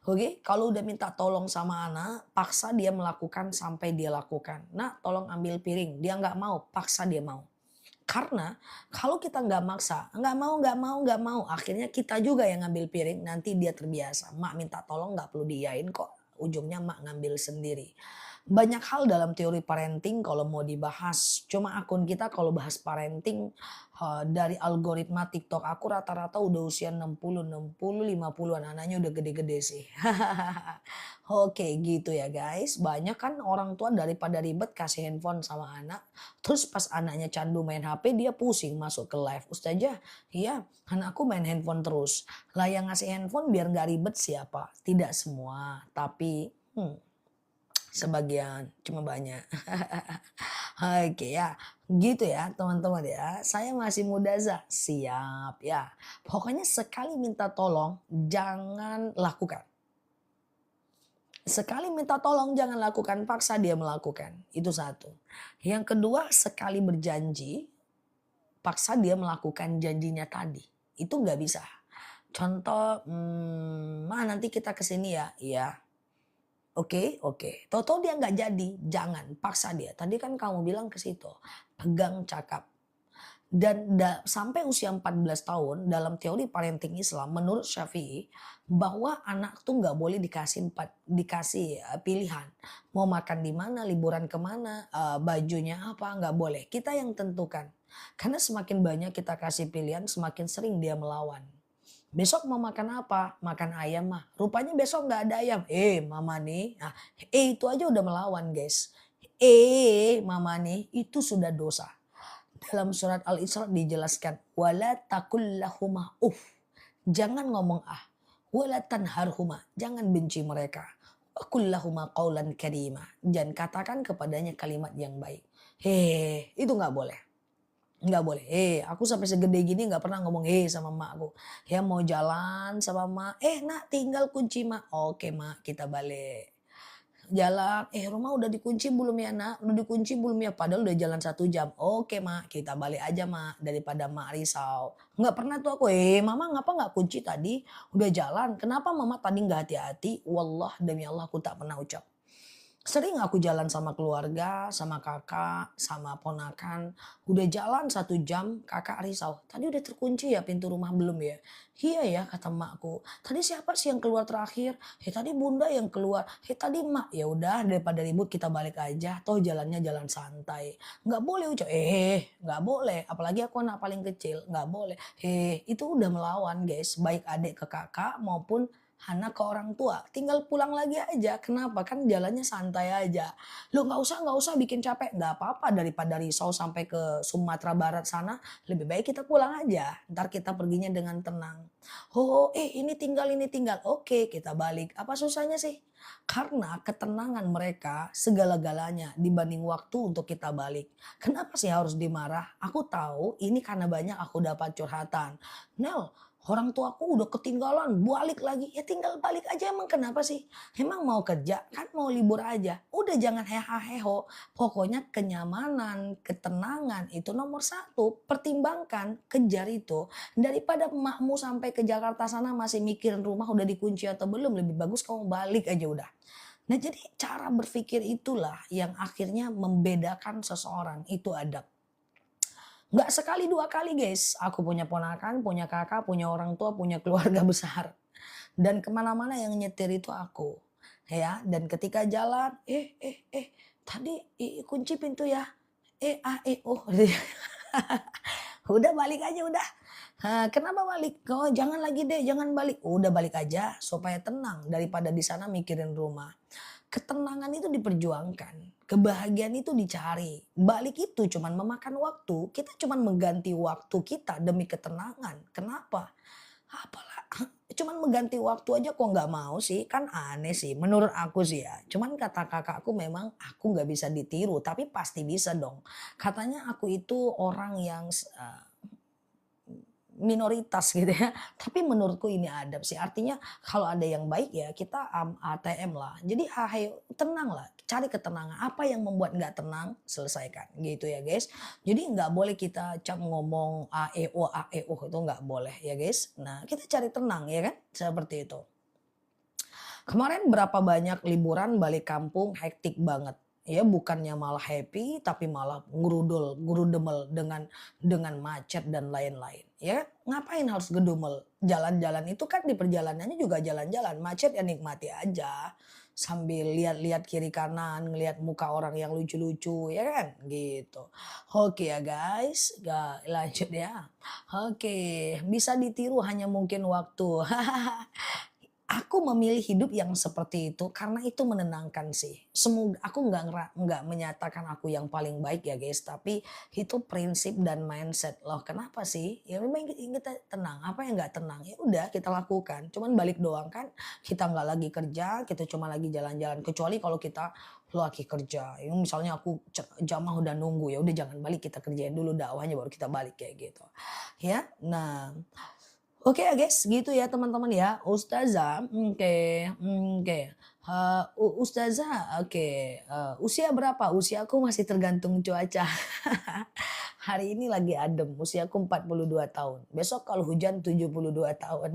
Oke, kalau udah minta tolong sama anak, paksa dia melakukan sampai dia lakukan. Nah, tolong ambil piring. Dia nggak mau, paksa dia mau. Karena kalau kita nggak maksa, nggak mau, nggak mau, nggak mau, akhirnya kita juga yang ngambil piring. Nanti dia terbiasa. Mak minta tolong nggak perlu diain kok. Ujungnya mak ngambil sendiri. Banyak hal dalam teori parenting kalau mau dibahas. Cuma akun kita kalau bahas parenting dari algoritma TikTok aku rata-rata udah usia 60, 60, 50-an. Anaknya udah gede-gede sih. Oke gitu ya guys. Banyak kan orang tua daripada ribet kasih handphone sama anak. Terus pas anaknya candu main HP dia pusing masuk ke live. Ustazah, iya anakku main handphone terus. Lah yang ngasih handphone biar gak ribet siapa? Tidak semua. Tapi sebagian, cuma banyak. Oke ya, gitu ya teman-teman ya. Saya masih muda Zah, siap ya. Pokoknya sekali minta tolong jangan lakukan. Sekali minta tolong jangan lakukan, paksa dia melakukan. Itu satu. Yang kedua, sekali berjanji, paksa dia melakukan janjinya tadi. Itu nggak bisa. Contoh, nanti kita kesini ya. Iya. Oke, oke. Tahu-tahu dia nggak jadi, jangan paksa dia. Tadi kan kamu bilang ke situ, pegang cakap. Dan sampai usia 14 tahun dalam teori parenting Islam menurut Syafi'i bahwa anak tuh nggak boleh dikasih pilihan mau makan di mana, liburan kemana, bajunya apa nggak boleh. Kita yang tentukan. Karena semakin banyak kita kasih pilihan, semakin sering dia melawan. Besok mau makan apa? Makan ayam mah. Rupanya besok nggak ada ayam. Mama nih. Nah, itu aja udah melawan guys. Mama nih itu sudah dosa. Dalam surat Al-Isra dijelaskan. Wala takul lahuma Jangan ngomong Wala tanharhuma. Jangan benci mereka. Wa qul lahuma qawlan karima. Dan katakan kepadanya kalimat yang baik. Itu nggak boleh. Nggak boleh. Aku sampai segede gini nggak pernah ngomong sama emakku. Ya mau jalan sama emak. Nak tinggal kunci mak. Oke mak kita balik. Jalan. Rumah udah dikunci belum ya nak? Udah dikunci belum ya? Padahal udah jalan 1 jam. Oke mak kita balik aja mak. Daripada mak risau. Nggak pernah tuh aku. Mama ngapa nggak kunci tadi? Udah jalan. Kenapa mama tadi nggak hati-hati? Wallah demi Allah aku tak pernah ucap. Sering aku jalan sama keluarga, sama kakak, sama ponakan. Udah jalan 1 jam, kakak risau. Tadi udah terkunci ya pintu rumah belum ya? Iya ya kata emakku. Tadi siapa sih yang keluar terakhir? Tadi bunda yang keluar. Tadi emak. Ya udah daripada ribut kita balik aja. Toh jalannya jalan santai. Nggak boleh ucap. Nggak boleh. Apalagi aku anak paling kecil. Nggak boleh. Itu udah melawan guys. Baik adik ke kakak maupun anak ke orang tua, tinggal pulang lagi aja. Kenapa? Kan jalannya santai aja. Lu nggak usah bikin capek. Nggak apa-apa daripada risau sampai ke Sumatera Barat sana, lebih baik kita pulang aja. Ntar kita perginya dengan tenang. Oh, ini tinggal. Oke, kita balik. Apa susahnya sih? Karena ketenangan mereka segala-galanya dibanding waktu untuk kita balik. Kenapa sih harus dimarah? Aku tahu ini karena banyak aku dapat curhatan. Nel, orang tuaku udah ketinggalan, balik lagi. Ya tinggal balik aja emang kenapa sih? Emang mau kerja? Kan mau libur aja. Udah jangan heha-heho. Pokoknya kenyamanan, ketenangan itu nomor satu. Pertimbangkan, kejar itu. Daripada emakmu sampai ke Jakarta sana masih mikirin rumah udah dikunci atau belum. Lebih bagus kamu balik aja udah. Nah jadi cara berpikir itulah yang akhirnya membedakan seseorang. Itu adab. Nggak sekali 2 kali guys, aku punya ponakan, punya kakak, punya orang tua, punya keluarga besar. Dan kemana-mana yang nyetir itu aku. Ya, dan ketika jalan, tadi kunci pintu ya. Oh. Udah balik aja udah. Kenapa balik? Oh, jangan lagi deh, jangan balik. Udah balik aja supaya tenang daripada di sana mikirin rumah. Ketenangan itu diperjuangkan, kebahagiaan itu dicari. Balik itu cuman memakan waktu, kita cuman mengganti waktu kita demi ketenangan. Kenapa? Apalah, cuman mengganti waktu aja kok nggak mau sih, kan aneh sih menurut aku sih ya. Cuman kata kakakku memang aku nggak bisa ditiru, tapi pasti bisa dong. Katanya aku itu orang yang minoritas gitu ya. Tapi menurutku ini adab sih. Artinya kalau ada yang baik ya kita ATM lah. Jadi tenang lah, cari ketenangan. Apa yang membuat nggak tenang, selesaikan gitu ya guys. Jadi nggak boleh kita cap ngomong AEO itu nggak boleh ya guys. Nah kita cari tenang ya kan, seperti itu. Kemarin berapa banyak liburan balik kampung hektik banget. Ya bukannya malah happy tapi malah ngurudemel dengan macet dan lain-lain. Ya ngapain harus gedumel? Jalan-jalan itu kan di perjalanannya juga jalan-jalan, macet ya nikmati aja. Sambil lihat-lihat kiri kanan, ngelihat muka orang yang lucu-lucu ya kan gitu. Oke ya guys, lanjut ya. Oke, bisa ditiru hanya mungkin waktu. Aku memilih hidup yang seperti itu karena itu menenangkan sih. Semoga aku nggak menyatakan aku yang paling baik ya guys, tapi itu prinsip dan mindset loh. Kenapa sih? Ya memang kita tenang. Apa yang nggak tenang? Ya udah kita lakukan. Cuman balik doang kan. Kita nggak lagi kerja, kita cuma lagi jalan-jalan. Kecuali kalau kita lagi kerja. Ya, misalnya aku jamaah udah nunggu ya udah jangan balik kita kerjain dulu dakwahnya baru kita balik kayak gitu. Ya, nah oke ya guys, gitu ya teman-teman ya. Ustazah, oke. Ustazah, oke. Usia berapa? Usiaku masih tergantung cuaca. Hari ini lagi adem, usiaku 42 tahun. Besok kalau hujan 72 tahun.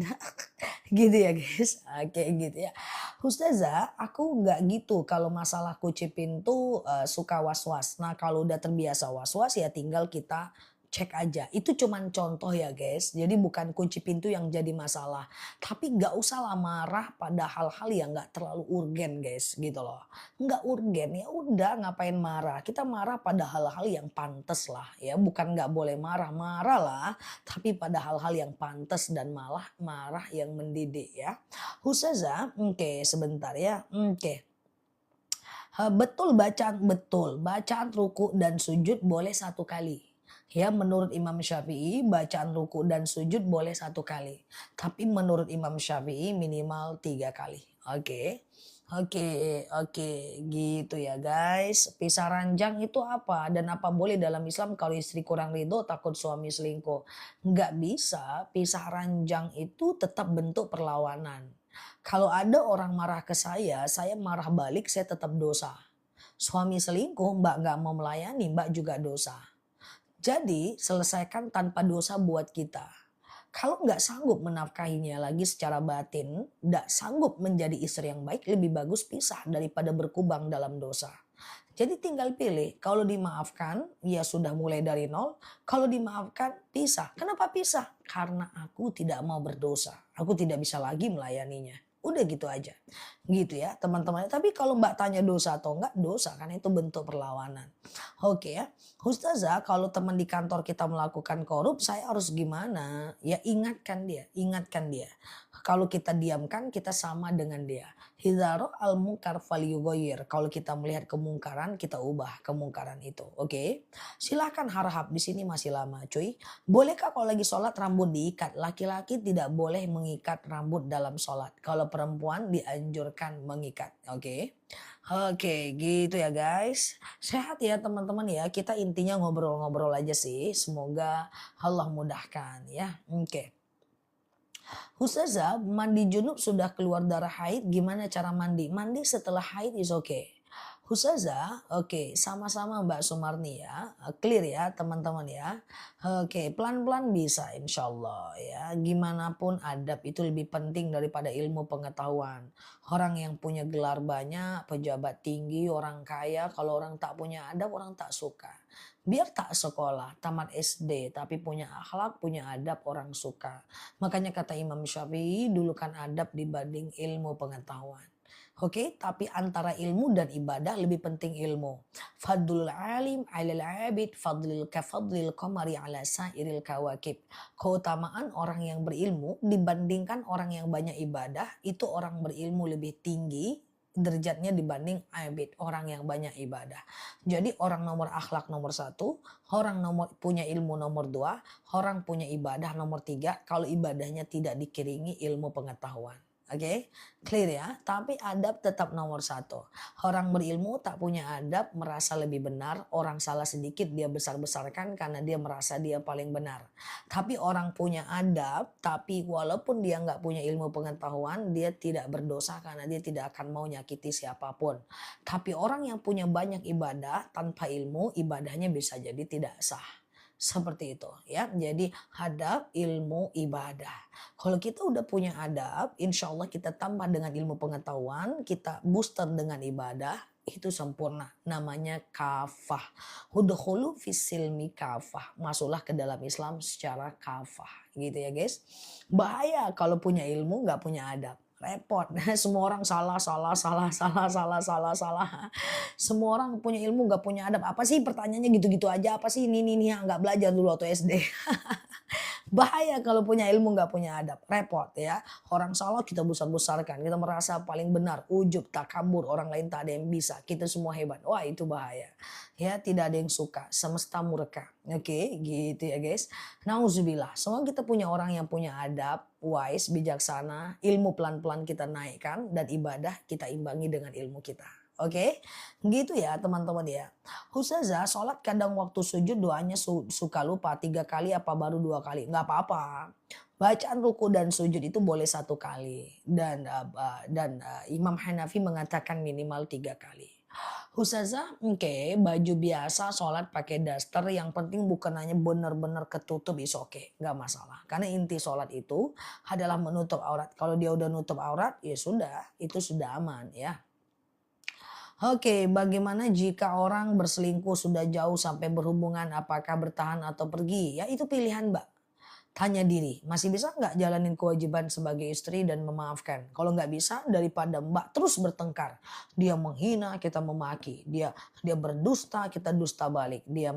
Gitu ya guys, oke gitu ya. Ustazah, aku nggak gitu kalau masalah kunci pintu suka was-was. Nah kalau udah terbiasa was-was ya tinggal kita cek aja. Itu cuman contoh ya guys. Jadi bukan kunci pintu yang jadi masalah. Tapi nggak usah lah marah pada hal-hal yang nggak terlalu urgen guys gitu loh. Nggak urgen ya udah ngapain marah. Kita marah pada hal-hal yang pantas lah ya. Bukan nggak boleh marah, marah lah. Tapi pada hal-hal yang pantas dan malah marah yang mendidik ya. Ustazah, oke sebentar ya. Oke. Betul, bacaan ruku dan sujud boleh 1 kali. Ya menurut Imam Syafi'i bacaan ruku dan sujud boleh 1 kali. Tapi menurut Imam Syafi'i minimal 3 kali. Oke. Oke, gitu ya guys. Pisah ranjang itu apa? Dan apa boleh dalam Islam kalau istri kurang ridho takut suami selingkuh? Nggak bisa, pisah ranjang itu tetap bentuk perlawanan. Kalau ada orang marah ke saya marah balik, saya tetap dosa. Suami selingkuh, Mbak nggak mau melayani, Mbak juga dosa. Jadi selesaikan tanpa dosa buat kita. Kalau nggak sanggup menafkahinya lagi secara batin, nggak sanggup menjadi istri yang baik, lebih bagus pisah daripada berkubang dalam dosa. Jadi tinggal pilih, kalau dimaafkan ya sudah mulai dari nol, kalau dimaafkan pisah. Kenapa pisah? Karena aku tidak mau berdosa, aku tidak bisa lagi melayaninya. Udah gitu aja. Gitu ya teman-teman. Tapi kalau Mbak tanya dosa atau enggak, dosa kan itu bentuk perlawanan. Oke ya. Ustazah kalau teman di kantor kita melakukan korup saya harus gimana? Ya ingatkan dia, ingatkan dia. Kalau kita diamkan kita sama dengan dia. Hidaro al munkar falyughayyir. Kalau kita melihat kemungkaran kita ubah kemungkaran itu. Oke. Silahkan harap di sini masih lama cuy. Bolehkah kalau lagi sholat rambut diikat? Laki-laki tidak boleh mengikat rambut dalam sholat. Kalau perempuan dianjurkan mengikat. Oke. Oke gitu ya guys. Sehat ya teman-teman ya. Kita intinya ngobrol-ngobrol aja sih. Semoga Allah mudahkan ya. Oke. Ustazah, mandi junub sudah keluar darah haid, gimana cara mandi? Mandi setelah haid is okay. Ustazah, oke, sama-sama Mbak Sumarni ya, clear ya teman-teman ya. Oke, pelan-pelan bisa insya Allah ya. Gimana pun adab itu lebih penting daripada ilmu pengetahuan. Orang yang punya gelar banyak, pejabat tinggi, orang kaya, kalau orang tak punya adab, orang tak suka. Biar tak sekolah, tamat SD, tapi punya akhlak, punya adab, orang suka. Makanya kata Imam Syafi'i, dulukan adab dibanding ilmu pengetahuan. Oke, tapi antara ilmu dan ibadah lebih penting ilmu. Fadlul alim alal abid fadlil kafadlil qamari ala sairil kawakib. Keutamaan orang yang berilmu dibandingkan orang yang banyak ibadah, itu orang berilmu lebih tinggi derajatnya dibanding abid, orang yang banyak ibadah. Jadi orang nomor akhlak nomor satu, orang nomor punya ilmu nomor dua, orang punya ibadah nomor tiga, kalau ibadahnya tidak dikiringi ilmu pengetahuan. Oke, clear ya. Tapi adab tetap nomor satu. Orang berilmu tak punya adab merasa lebih benar. Orang salah sedikit dia besar-besarkan karena dia merasa dia paling benar. Tapi orang punya adab, tapi walaupun dia nggak punya ilmu pengetahuan, dia tidak berdosa karena dia tidak akan mau nyakiti siapapun. Tapi orang yang punya banyak ibadah tanpa ilmu, ibadahnya bisa jadi tidak sah. Seperti itu ya. Jadi adab, ilmu, ibadah. Kalau kita udah punya adab, insya Allah kita tambah dengan ilmu pengetahuan, kita booster dengan ibadah, itu sempurna. Namanya kafah. Udkhulu fisilmi kafah. Masuklah ke dalam Islam secara kafah. Gitu ya guys. Bahaya kalau punya ilmu nggak punya adab. Repot. Semua orang salah, salah, salah, salah, salah, salah, salah. Semua orang punya ilmu nggak punya adab. Apa sih pertanyaannya gitu-gitu aja? Apa sih ini nggak belajar dulu waktu SD? Bahaya kalau punya ilmu nggak punya adab, repot ya. Orang salah kita besar-besarkan, kita merasa paling benar, ujub, takabur, orang lain tak ada yang bisa, kita semua hebat. Wah itu bahaya. Ya tidak ada yang suka, semesta murka. Oke, gitu ya guys. Nauzubillah. Semua kita punya orang yang punya adab, wise, bijaksana, ilmu pelan-pelan kita naikkan dan ibadah kita imbangi dengan ilmu kita. Oke, gitu ya teman-teman ya. Ustazah, sholat kadang waktu sujud doanya suka lupa 3 kali apa baru 2 kali? Nggak apa-apa. Bacaan ruku dan sujud itu boleh 1 kali dan Imam Hanafi mengatakan minimal 3 kali. Ustazah, oke, baju biasa sholat pakai daster yang penting bukan hanya benar-benar ketutup is oke, nggak masalah. Karena inti sholat itu adalah menutup aurat. Kalau dia udah nutup aurat ya sudah, itu sudah aman ya. Oke, bagaimana jika orang berselingkuh sudah jauh sampai berhubungan, apakah bertahan atau pergi? Ya itu pilihan Mbak. Tanya diri, masih bisa nggak jalanin kewajiban sebagai istri dan memaafkan? Kalau nggak bisa, daripada Mbak terus bertengkar. Dia menghina, kita memaki. Dia berdusta, kita dusta balik. Dia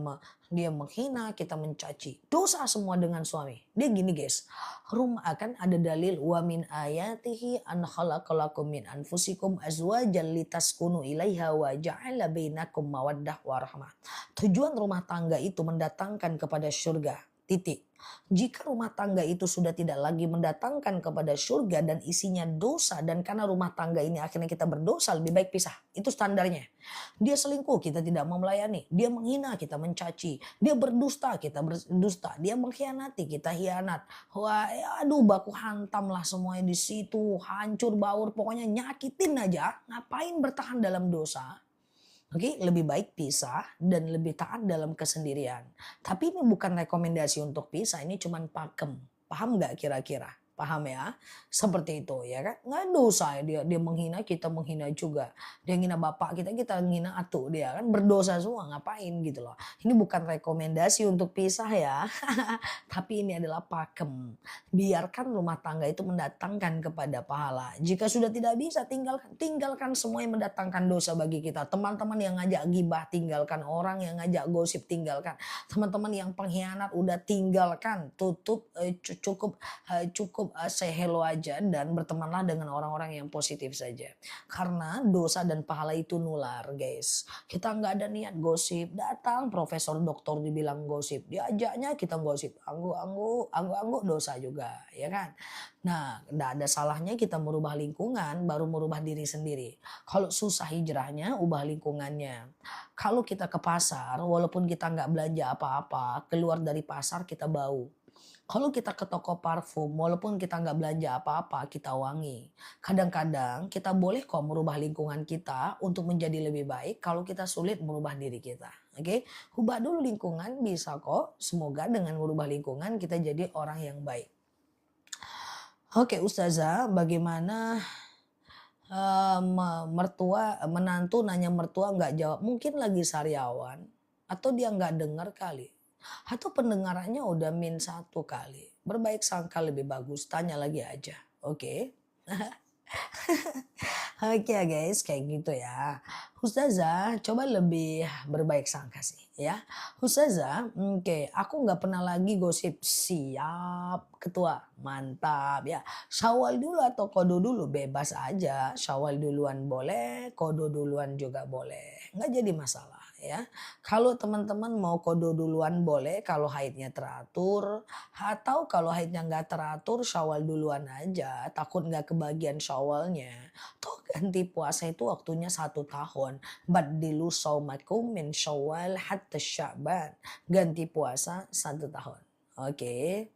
menghina, kita mencaci. Dosa semua dengan suami. Dia gini guys, rumah akan ada dalil wa min ayatihi an khalaqalakum min anfusikum azwajan litaskunu ilaiha wa ja'ala bainakum mawaddah warahmah. Tujuan rumah tangga itu mendatangkan kepada surga. Titik. Jika rumah tangga itu sudah tidak lagi mendatangkan kepada surga dan isinya dosa dan karena rumah tangga ini akhirnya kita berdosa, lebih baik pisah. Itu standarnya. Dia selingkuh, kita tidak mau melayani. Dia menghina, kita mencaci. Dia berdusta, kita berdusta. Dia mengkhianati, kita hianat. Wah, aduh baku hantamlah semuanya di situ, hancur baur, pokoknya nyakitin aja. Ngapain bertahan dalam dosa? Oke, lebih baik pisah dan lebih taat dalam kesendirian. Tapi ini bukan rekomendasi untuk pisah, ini cuman pakem. Paham nggak kira-kira? Paham ya? Seperti itu ya kan? Nggak dosa ya dia menghina, kita menghina juga. Dia menghina bapak kita menghina atuh dia kan berdosa semua ngapain gitu loh. Ini bukan rekomendasi untuk pisah ya. Tapi ini adalah pakem. Biarkan rumah tangga itu mendatangkan kepada pahala. Jika sudah tidak bisa tinggalkan semua yang mendatangkan dosa bagi kita. Teman-teman yang ngajak gibah tinggalkan, orang yang ngajak gosip tinggalkan. Teman-teman yang pengkhianat udah tinggalkan, tutup cukup say hello aja dan bertemanlah dengan orang-orang yang positif saja. Karena dosa dan pahala itu nular, guys. Kita nggak ada niat gosip, datang profesor doktor dibilang gosip, diajaknya kita gosip, angguk dosa juga, ya kan? Nah, nggak ada salahnya kita merubah lingkungan, baru merubah diri sendiri. Kalau susah hijrahnya, ubah lingkungannya. Kalau kita ke pasar, walaupun kita nggak belanja apa-apa, keluar dari pasar kita bau. Kalau kita ke toko parfum, walaupun kita nggak belanja apa-apa, kita wangi. Kadang-kadang kita boleh kok merubah lingkungan kita untuk menjadi lebih baik kalau kita sulit merubah diri kita. Oke, ubah dulu lingkungan bisa kok. Semoga dengan merubah lingkungan kita jadi orang yang baik. Oke, Ustazah, bagaimana menantu nanya mertua nggak jawab? Mungkin lagi sariawan atau dia nggak dengar kali. Atau pendengarannya udah -1 kali. Berbaik sangka lebih bagus, tanya lagi aja. Oke. Oke ya guys, kayak gitu ya. Ustazah, coba lebih berbaik sangka sih ya. Ustazah, oke, aku nggak pernah lagi gosip. Siap, ketua. Mantap ya. Syawal dulu atau kodo dulu, bebas aja. Syawal duluan boleh, kodo duluan juga boleh. Nggak jadi masalah ya. Kalau teman-teman mau kodo duluan boleh kalau haidnya teratur. Atau kalau haidnya nggak teratur, syawal duluan aja. Takut nggak kebagian syawalnya. Tuh ganti puasa itu waktunya 1 tahun. Badilu saumakum min syawal hatta sya'ban. Ganti puasa 1 tahun. Oke,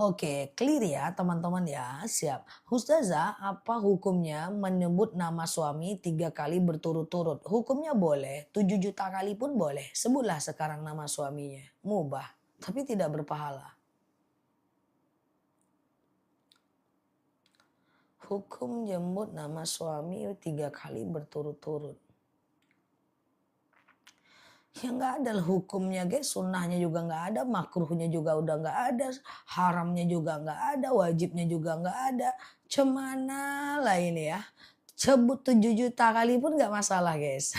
oke, clear ya teman-teman ya, siap. Ustazah, apa hukumnya menyebut nama suami 3 kali berturut-turut? Hukumnya boleh, 7 juta kali pun boleh. Sebutlah sekarang nama suaminya, mubah, tapi tidak berpahala. Hukum jemput nama suami 3 kali berturut-turut. Ya nggak ada lah hukumnya guys, sunnahnya juga nggak ada, makruhnya juga udah nggak ada, haramnya juga nggak ada, wajibnya juga nggak ada. Cemana lah ini ya. Sebut 7 juta kali pun nggak masalah guys.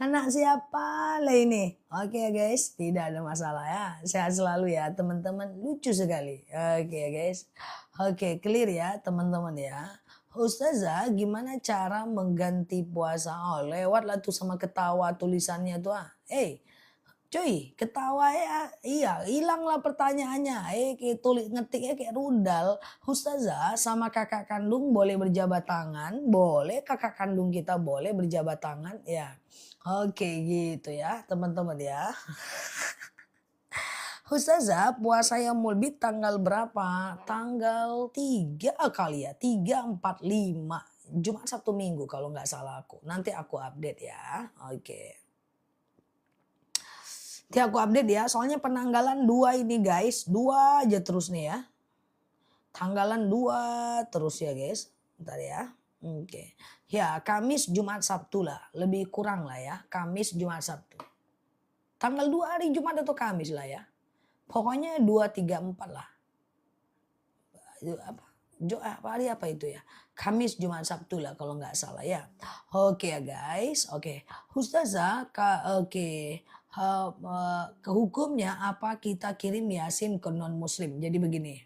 Anak siapa lah ini? Oke ya guys, tidak ada masalah ya. Sehat selalu ya teman-teman, lucu sekali. Oke ya guys. Oke, clear ya teman-teman ya. Ustazah, gimana cara mengganti puasa? Oh, lewatlah tuh sama ketawa tulisannya tuh. Cuy, ketawa ya. Iya, hilanglah pertanyaannya. Kayak tulis ngetiknya kayak rudal. Ustazah sama kakak kandung boleh berjabat tangan? Boleh, kakak kandung kita boleh berjabat tangan? Ya. Oke, gitu ya, teman-teman ya. Ustazah, puasa yang mulbit tanggal berapa? Tanggal 3 kali ya, 3, 4, 5. Jumat, Sabtu, Minggu kalau nggak salah aku. Nanti aku update ya. Oke. Nanti aku update ya, soalnya penanggalan 2 ini guys. 2 aja terus nih ya. Tanggalan 2 terus ya guys. Bentar ya. Oke. Ya, Kamis, Jumat, Sabtu lah. Lebih kurang lah ya. Kamis, Jumat, Sabtu. Tanggal 2 hari Jumat atau Kamis lah ya. Pokoknya 2, 3, 4 lah. Apa hari apa itu ya? Kamis, Jumat, Sabtu lah kalau nggak salah ya. Oke ya guys. Oke. Ustazah, oke. Ke hukumnya apa kita kirim Yasin ke non muslim? Jadi begini.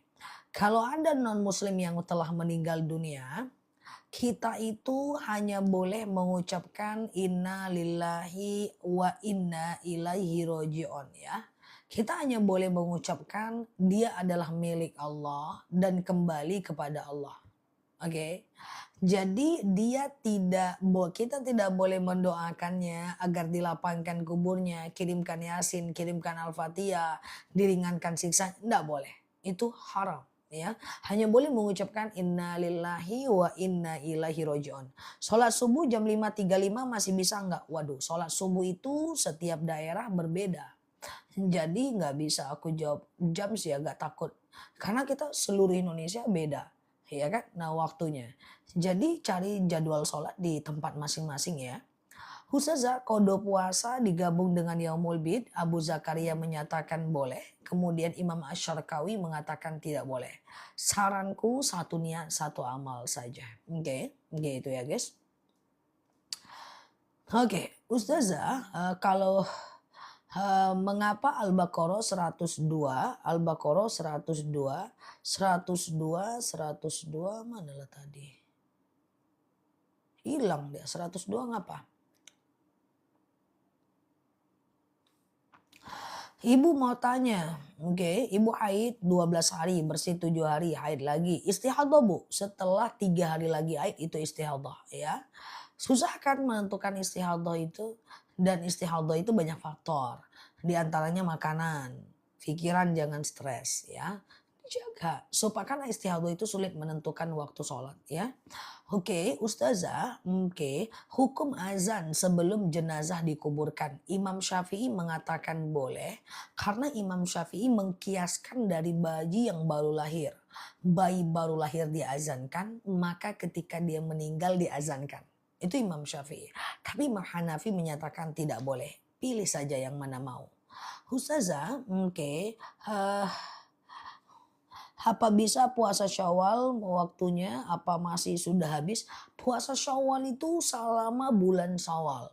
Kalau ada non muslim yang telah meninggal dunia, kita itu hanya boleh mengucapkan inna lillahi wa inna ilaihi roji'un ya. Kita hanya boleh mengucapkan dia adalah milik Allah dan kembali kepada Allah. Oke. Jadi kita tidak boleh mendoakannya agar dilapangkan kuburnya, kirimkan Yasin, kirimkan Al-Fatihah, diringankan siksa, tidak boleh. Itu haram. Ya, hanya boleh mengucapkan inna lillahi wa inna ilaihi roji'un. Sholat subuh jam 5.35 masih bisa enggak? Waduh, sholat subuh itu setiap daerah berbeda. Jadi nggak bisa aku jawab jam sih agak takut. Karena kita seluruh Indonesia beda, ya kan? Nah waktunya. Jadi cari jadwal sholat di tempat masing-masing ya. Ustazah, kodo puasa digabung dengan Yaumul Bid, Abu Zakaria menyatakan boleh, kemudian Imam Asy'arqawi mengatakan tidak boleh. Saranku satu niat, satu amal saja. Oke, gitu ya guys. Oke, Ustazah, kalau mengapa Al-Baqarah 102, Al-Baqarah 102, 102, 102 manalah tadi? Hilang dia, 102 ngapa? Ibu mau tanya, oke, ibu haid 12 hari, bersih 7 hari, haid lagi. Istihadah bu, setelah 3 hari lagi haid itu istihadah ya. Susah kan menentukan istihadah itu, dan istihadah itu banyak faktor. Di antaranya makanan, pikiran jangan stres ya. Jaga, supaya kan istihadah itu sulit menentukan waktu sholat ya. Oke, Ustazah, oke, hukum azan sebelum jenazah dikuburkan. Imam Syafi'i mengatakan boleh karena Imam Syafi'i mengkiaskan dari bayi yang baru lahir. Bayi baru lahir diazankan, maka ketika dia meninggal diazankan. Itu Imam Syafi'i. Tapi Imam Hanafi menyatakan tidak boleh. Pilih saja yang mana mau. Ustazah, oke, apa bisa puasa Syawal waktunya? Apa masih sudah habis? Puasa Syawal itu selama bulan Syawal.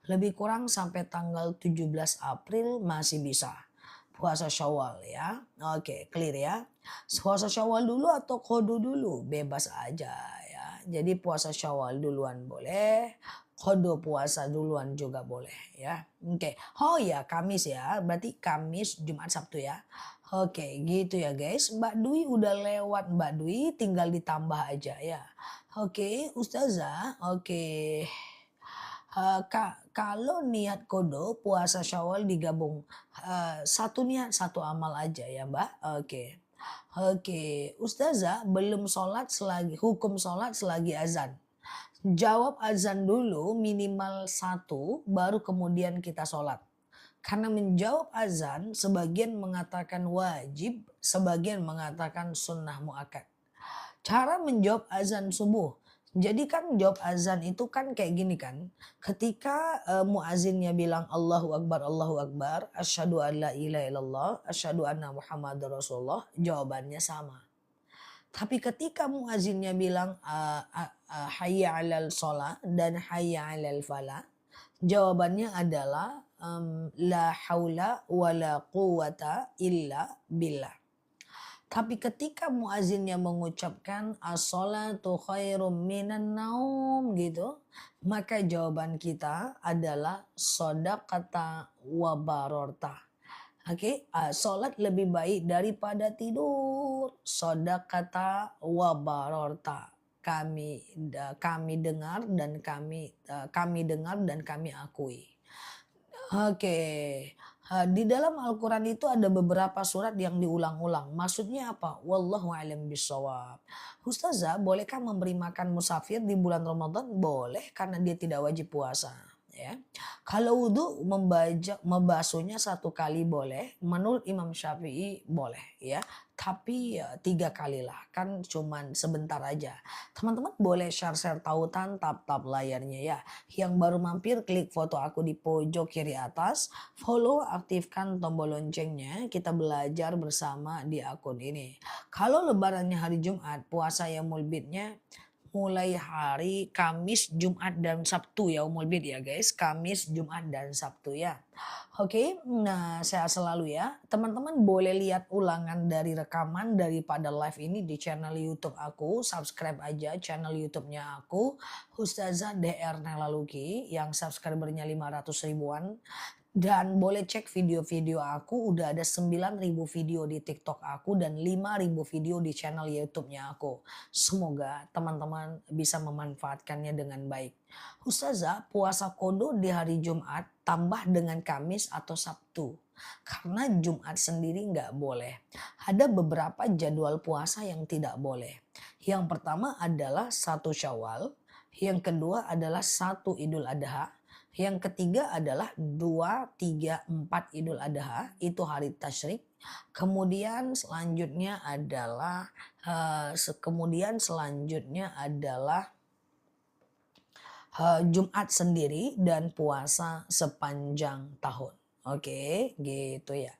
Lebih kurang sampai tanggal 17 April masih bisa. Puasa Syawal ya. Oke, clear ya. Puasa Syawal dulu atau kodo dulu? Bebas aja ya. Jadi puasa Syawal duluan boleh. Kodo puasa duluan juga boleh ya. Oke. Oh ya, Kamis ya. Berarti Kamis, Jumat, Sabtu ya. Oke, gitu ya guys. Mbak Dwi udah lewat Mbak Dwi, tinggal ditambah aja ya. Oke, Ustazah. Oke. Kalau niat kodo puasa Syawal digabung, satu niat satu amal aja ya Mbak. Oke. Oke, Ustazah belum sholat selagi hukum sholat selagi azan. Jawab azan dulu minimal satu, baru kemudian kita sholat. Karena menjawab azan, sebagian mengatakan wajib, sebagian mengatakan sunnah muakkad. Cara menjawab azan subuh. Jadi kan jawab azan itu kan kayak gini kan. Ketika muazinnya bilang Allahu Akbar, asyhadu an la ilaha illallah, asyhadu anna Muhammadar Rasulullah, jawabannya sama. Tapi ketika muazinnya bilang hayya 'alal shalah dan hayya 'alal falah, jawabannya adalah la haula wala quwata illa billah. Tapi ketika muazinnya mengucapkan as-salatu khairum minan naum gitu, maka jawaban kita adalah shadaqata wa barorta. Oke, salat lebih baik daripada tidur. Shadaqata wa barorta. Kami dengar dan kami dengar dan kami akui. Oke, di dalam Al-Quran itu ada beberapa surat yang diulang-ulang. Maksudnya apa? Wallahu a'lam bishawab. Ustazah, bolehkah memberi makan musafir di bulan Ramadan? Boleh, karena dia tidak wajib puasa. Ya, kalau wudhu membasuhnya satu kali boleh, menurut Imam Syafi'i boleh ya, tapi ya, 3 kali lah, kan cuman sebentar aja. Teman-teman boleh share tautan, tap layarnya ya. Yang baru mampir klik foto aku di pojok kiri atas, follow, aktifkan tombol loncengnya, kita belajar bersama di akun ini. Kalau lebarannya hari Jumat, puasa Yaumul Bidnya mulai hari Kamis, Jumat, dan Sabtu ya Umul Bid ya guys. Kamis, Jumat, dan Sabtu ya. Oke, nah sehat selalu ya. Teman-teman boleh lihat ulangan dari rekaman daripada live ini di channel YouTube aku. Subscribe aja channel YouTube-nya aku, Ustazah DR Nela Luki, yang subscribernya 500 ribuan. Dan boleh cek video-video aku, udah ada 9.000 video di TikTok aku dan 5.000 video di channel YouTube-nya aku. Semoga teman-teman bisa memanfaatkannya dengan baik. Ustazah, puasa kodo di hari Jumat tambah dengan Kamis atau Sabtu. Karena Jumat sendiri nggak boleh. Ada beberapa jadwal puasa yang tidak boleh. Yang pertama adalah 1 Syawal, yang kedua adalah 1 Idul Adha, Yang ketiga adalah 2, 3, 4 Idul Adha, itu hari tasyrik. Kemudian selanjutnya adalah Jumat sendiri dan puasa sepanjang tahun. Oke, gitu ya.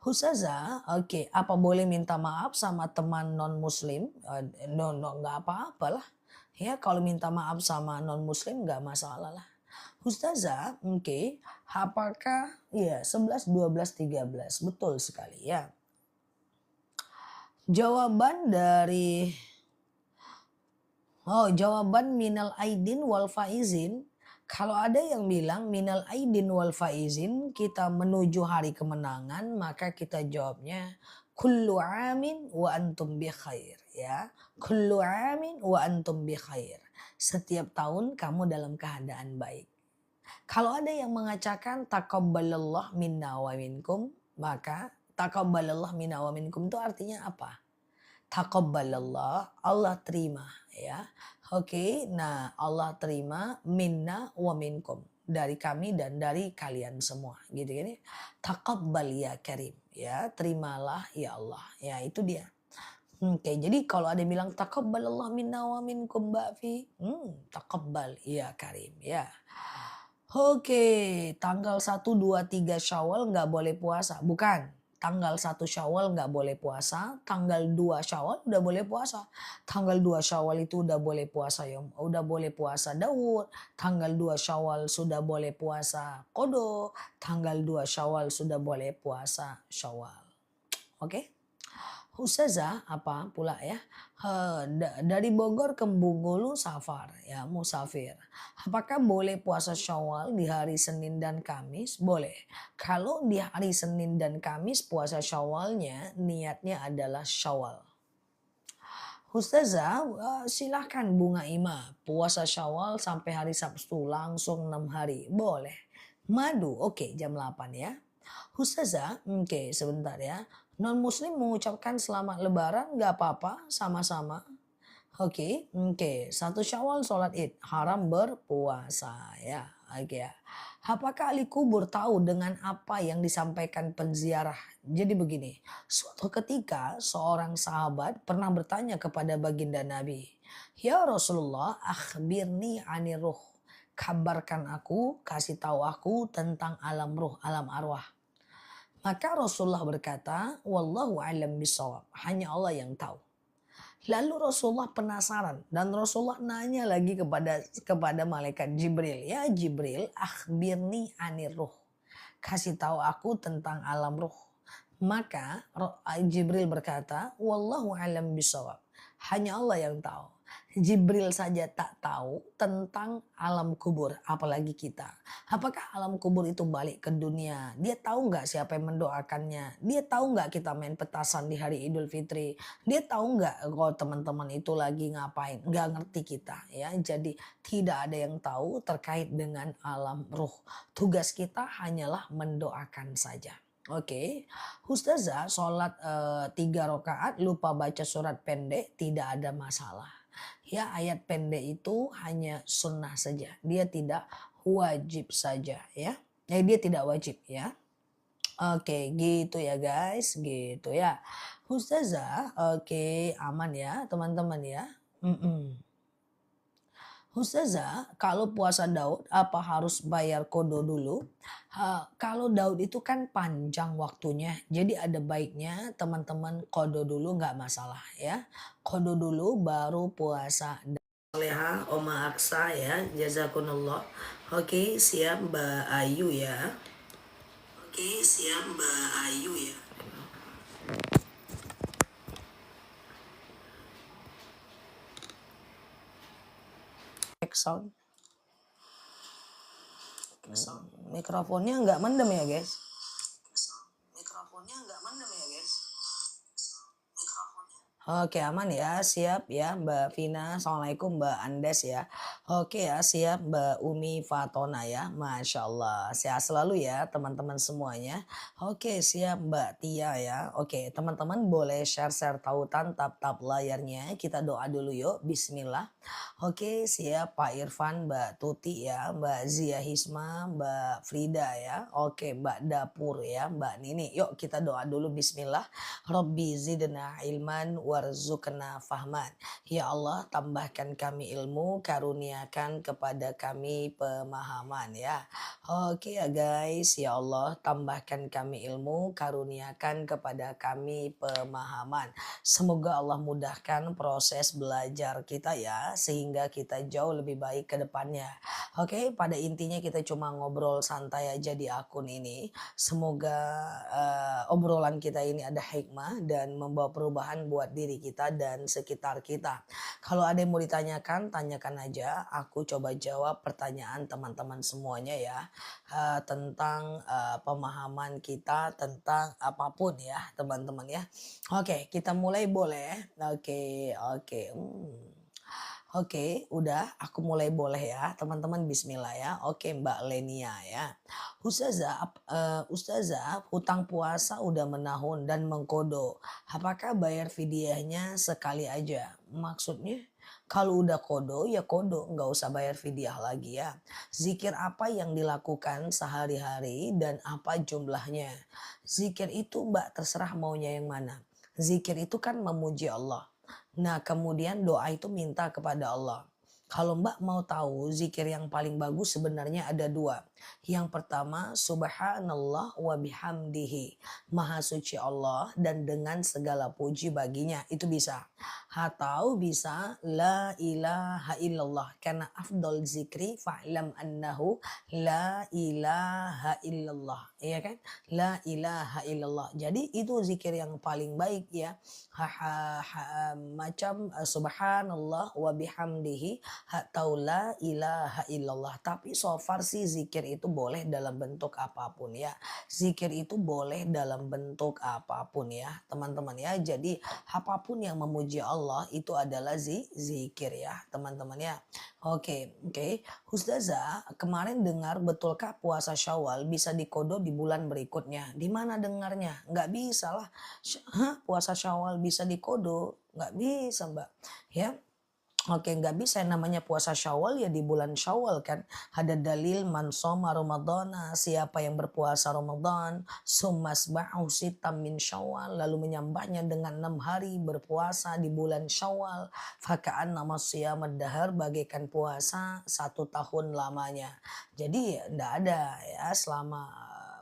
Ustazah, oke, apa boleh minta maaf sama teman non muslim? No, nggak apa-apalah. Ya, kalau minta maaf sama non muslim nggak masalah lah. Ustazah, oke, apakah ya 11, 12, 13, betul sekali ya. Jawaban minal aidin wal faizin. Kalau ada yang bilang minal aidin wal faizin, kita menuju hari kemenangan, maka kita jawabnya kullu amin wa antum bi khair ya. Kullu amin wa antum bi khair. Setiap tahun kamu dalam keadaan baik. Kalau ada yang mengatakan taqabbalallah minna wa minkum, maka taqabbalallah minna wa minkum itu artinya apa? Taqabbalallah, Allah terima ya. Oke, nah Allah terima minna wa minkum, dari kami dan dari kalian semua gitu kan ya. Taqabbal ya karim ya, terimalah ya Allah. Ya itu dia. Oke, jadi kalau ada yang bilang taqabbalallah minna wa minkum Mbak Fi, taqabbal ya karim ya. Oke, tanggal 1, 2, 3 Syawal nggak boleh puasa. Bukan, tanggal 1 Syawal nggak boleh puasa, tanggal 2 Syawal udah boleh puasa. Tanggal 2 Syawal itu udah boleh puasa ya, udah boleh puasa Daud. Tanggal 2 Syawal sudah boleh puasa Kodo. Tanggal 2 Syawal sudah boleh puasa Syawal. Oke? Ustazah apa pula ya, dari Bogor ke Bengkulu safar ya, musafir. Apakah boleh puasa Syawal di hari Senin dan Kamis? Boleh. Kalau di hari Senin dan Kamis puasa Syawalnya niatnya adalah Syawal. Ustazah, silahkan Bunga Ima puasa Syawal sampai hari Sabtu langsung 6 hari. Boleh. Madu, oke, jam 8 ya. Ustazah, oke sebentar ya. Non muslim mengucapkan selamat lebaran nggak apa-apa, sama-sama. Oke, 1 Syawal sholat Id, haram berpuasa ya. Oke ya. Apakah ahli kubur tahu dengan apa yang disampaikan penziarah? Jadi begini, suatu ketika seorang sahabat pernah bertanya kepada baginda Nabi, "Ya Rasulullah, akhbirni anir ruh." Kabarkan aku, kasih tahu aku tentang alam ruh, alam arwah. Maka Rasulullah berkata, wallahu a'lam bishawab, hanya Allah yang tahu. Lalu Rasulullah penasaran dan Rasulullah nanya lagi kepada malaikat Jibril, ya Jibril, akhbirni anir ruh, kasih tahu aku tentang alam ruh. Maka Jibril berkata, wallahu a'lam bishawab, hanya Allah yang tahu. Jibril saja tak tahu tentang alam kubur, apalagi kita. Apakah alam kubur itu balik ke dunia? Dia tahu nggak siapa yang mendoakannya? Dia tahu nggak kita main petasan di hari Idul Fitri? Dia tahu nggak kalau teman-teman itu lagi ngapain? Nggak ngerti kita ya. Jadi tidak ada yang tahu terkait dengan alam ruh. Tugas kita hanyalah mendoakan saja. Oke, Ustazah sholat 3 rakaat lupa baca surat pendek tidak ada masalah. Ya ayat pendek itu hanya sunnah saja, dia tidak wajib saja ya. Dia tidak wajib ya. Oke, gitu ya guys, gitu ya. Ustazah, oke aman ya teman-teman ya. Ustazah, kalau puasa Daud apa harus bayar kodo dulu? Kalau Daud itu kan panjang waktunya, jadi ada baiknya teman-teman kodo dulu nggak masalah ya. Kodo dulu baru puasa. Leha, Oma Aksa ya, jazakumullah. Oke, siap Mbak Ayu ya. Oke, siap Mbak Ayu ya. Sound. Mikrofonnya nggak mendem ya guys. Oke aman ya, siap ya Mbak Vina, Assalamualaikum Mbak Andes ya. Oke ya, siap Mbak Umi Fatona ya, Masya Allah. Sehat selalu ya teman-teman semuanya. Oke siap Mbak Tia ya. Oke teman-teman boleh share-share tautan tap-tap layarnya. Kita doa dulu yuk, Bismillah. Oke siap Pak Irfan, Mbak Tuti ya, Mbak Zia Hisma, Mbak Frida ya. Oke Mbak Dapur ya, Mbak Nini. Yuk kita doa dulu, Bismillah. Rabbi zidna ilman warzuqna fahman. Ya Allah, tambahkan kami ilmu, karuniakan kepada kami pemahaman ya. Oke ya guys, ya Allah, tambahkan kami ilmu, karuniakan kepada kami pemahaman. Semoga Allah mudahkan proses belajar kita ya, sehingga kita jauh lebih baik ke depannya. Oke, pada intinya kita cuma ngobrol santai aja di akun ini. Semoga obrolan kita ini ada hikmah dan membawa perubahan buat diri kita dan sekitar kita. Kalau ada yang mau ditanyakan, tanyakan aja. Aku coba jawab pertanyaan teman-teman semuanya ya, tentang pemahaman kita tentang apapun ya teman-teman ya. Oke, kita mulai boleh? Oke, oke. Oke, udah aku mulai boleh ya teman-teman, bismillah ya. Oke Mbak Lenia ya. Ustazah, hutang puasa udah menahun dan mengkodo. Apakah bayar fidyahnya sekali aja? Maksudnya kalau udah kodo ya kodo, nggak usah bayar fidyah lagi ya. Zikir apa yang dilakukan sehari-hari dan apa jumlahnya? Zikir itu Mbak terserah maunya yang mana. Zikir itu kan memuji Allah. Nah, kemudian doa itu minta kepada Allah. Kalau Mbak mau tahu zikir yang paling bagus sebenarnya ada dua. Yang pertama, Subhanallah wa bihamdihi. Maha suci Allah dan dengan segala puji baginya. Itu bisa. Atau bisa La ilaha illallah. Karena afdol zikri fa'lam annahu La ilaha illallah. Iya kan? La ilaha illallah. Jadi itu zikir yang paling baik ya. Macam subhanallah wa bihamdihi atau la ilaha illallah. Tapi so far sih zikir itu boleh dalam bentuk apapun ya. Zikir itu boleh dalam bentuk apapun ya teman-teman ya. Jadi apapun yang memuji Allah itu adalah zikir ya teman-teman ya. Oke. Ustazah, kemarin dengar betulkah puasa Syawal bisa dikodo di bulan berikutnya? Di mana dengarnya? Nggak bisa lah. Puasa Syawal bisa dikodo? Nggak bisa Mbak. Ya, oke, nggak bisa yang namanya puasa Syawal ya di bulan Syawal kan. Ada dalil man shoma Ramadhana, siapa yang berpuasa Ramadan, sumasba'u sitam min Syawal, lalu menyambahnya dengan 6 hari berpuasa di bulan Syawal, faka'an nama siyamad dahar, bagaikan puasa 1 tahun lamanya. Jadi nggak ada ya selama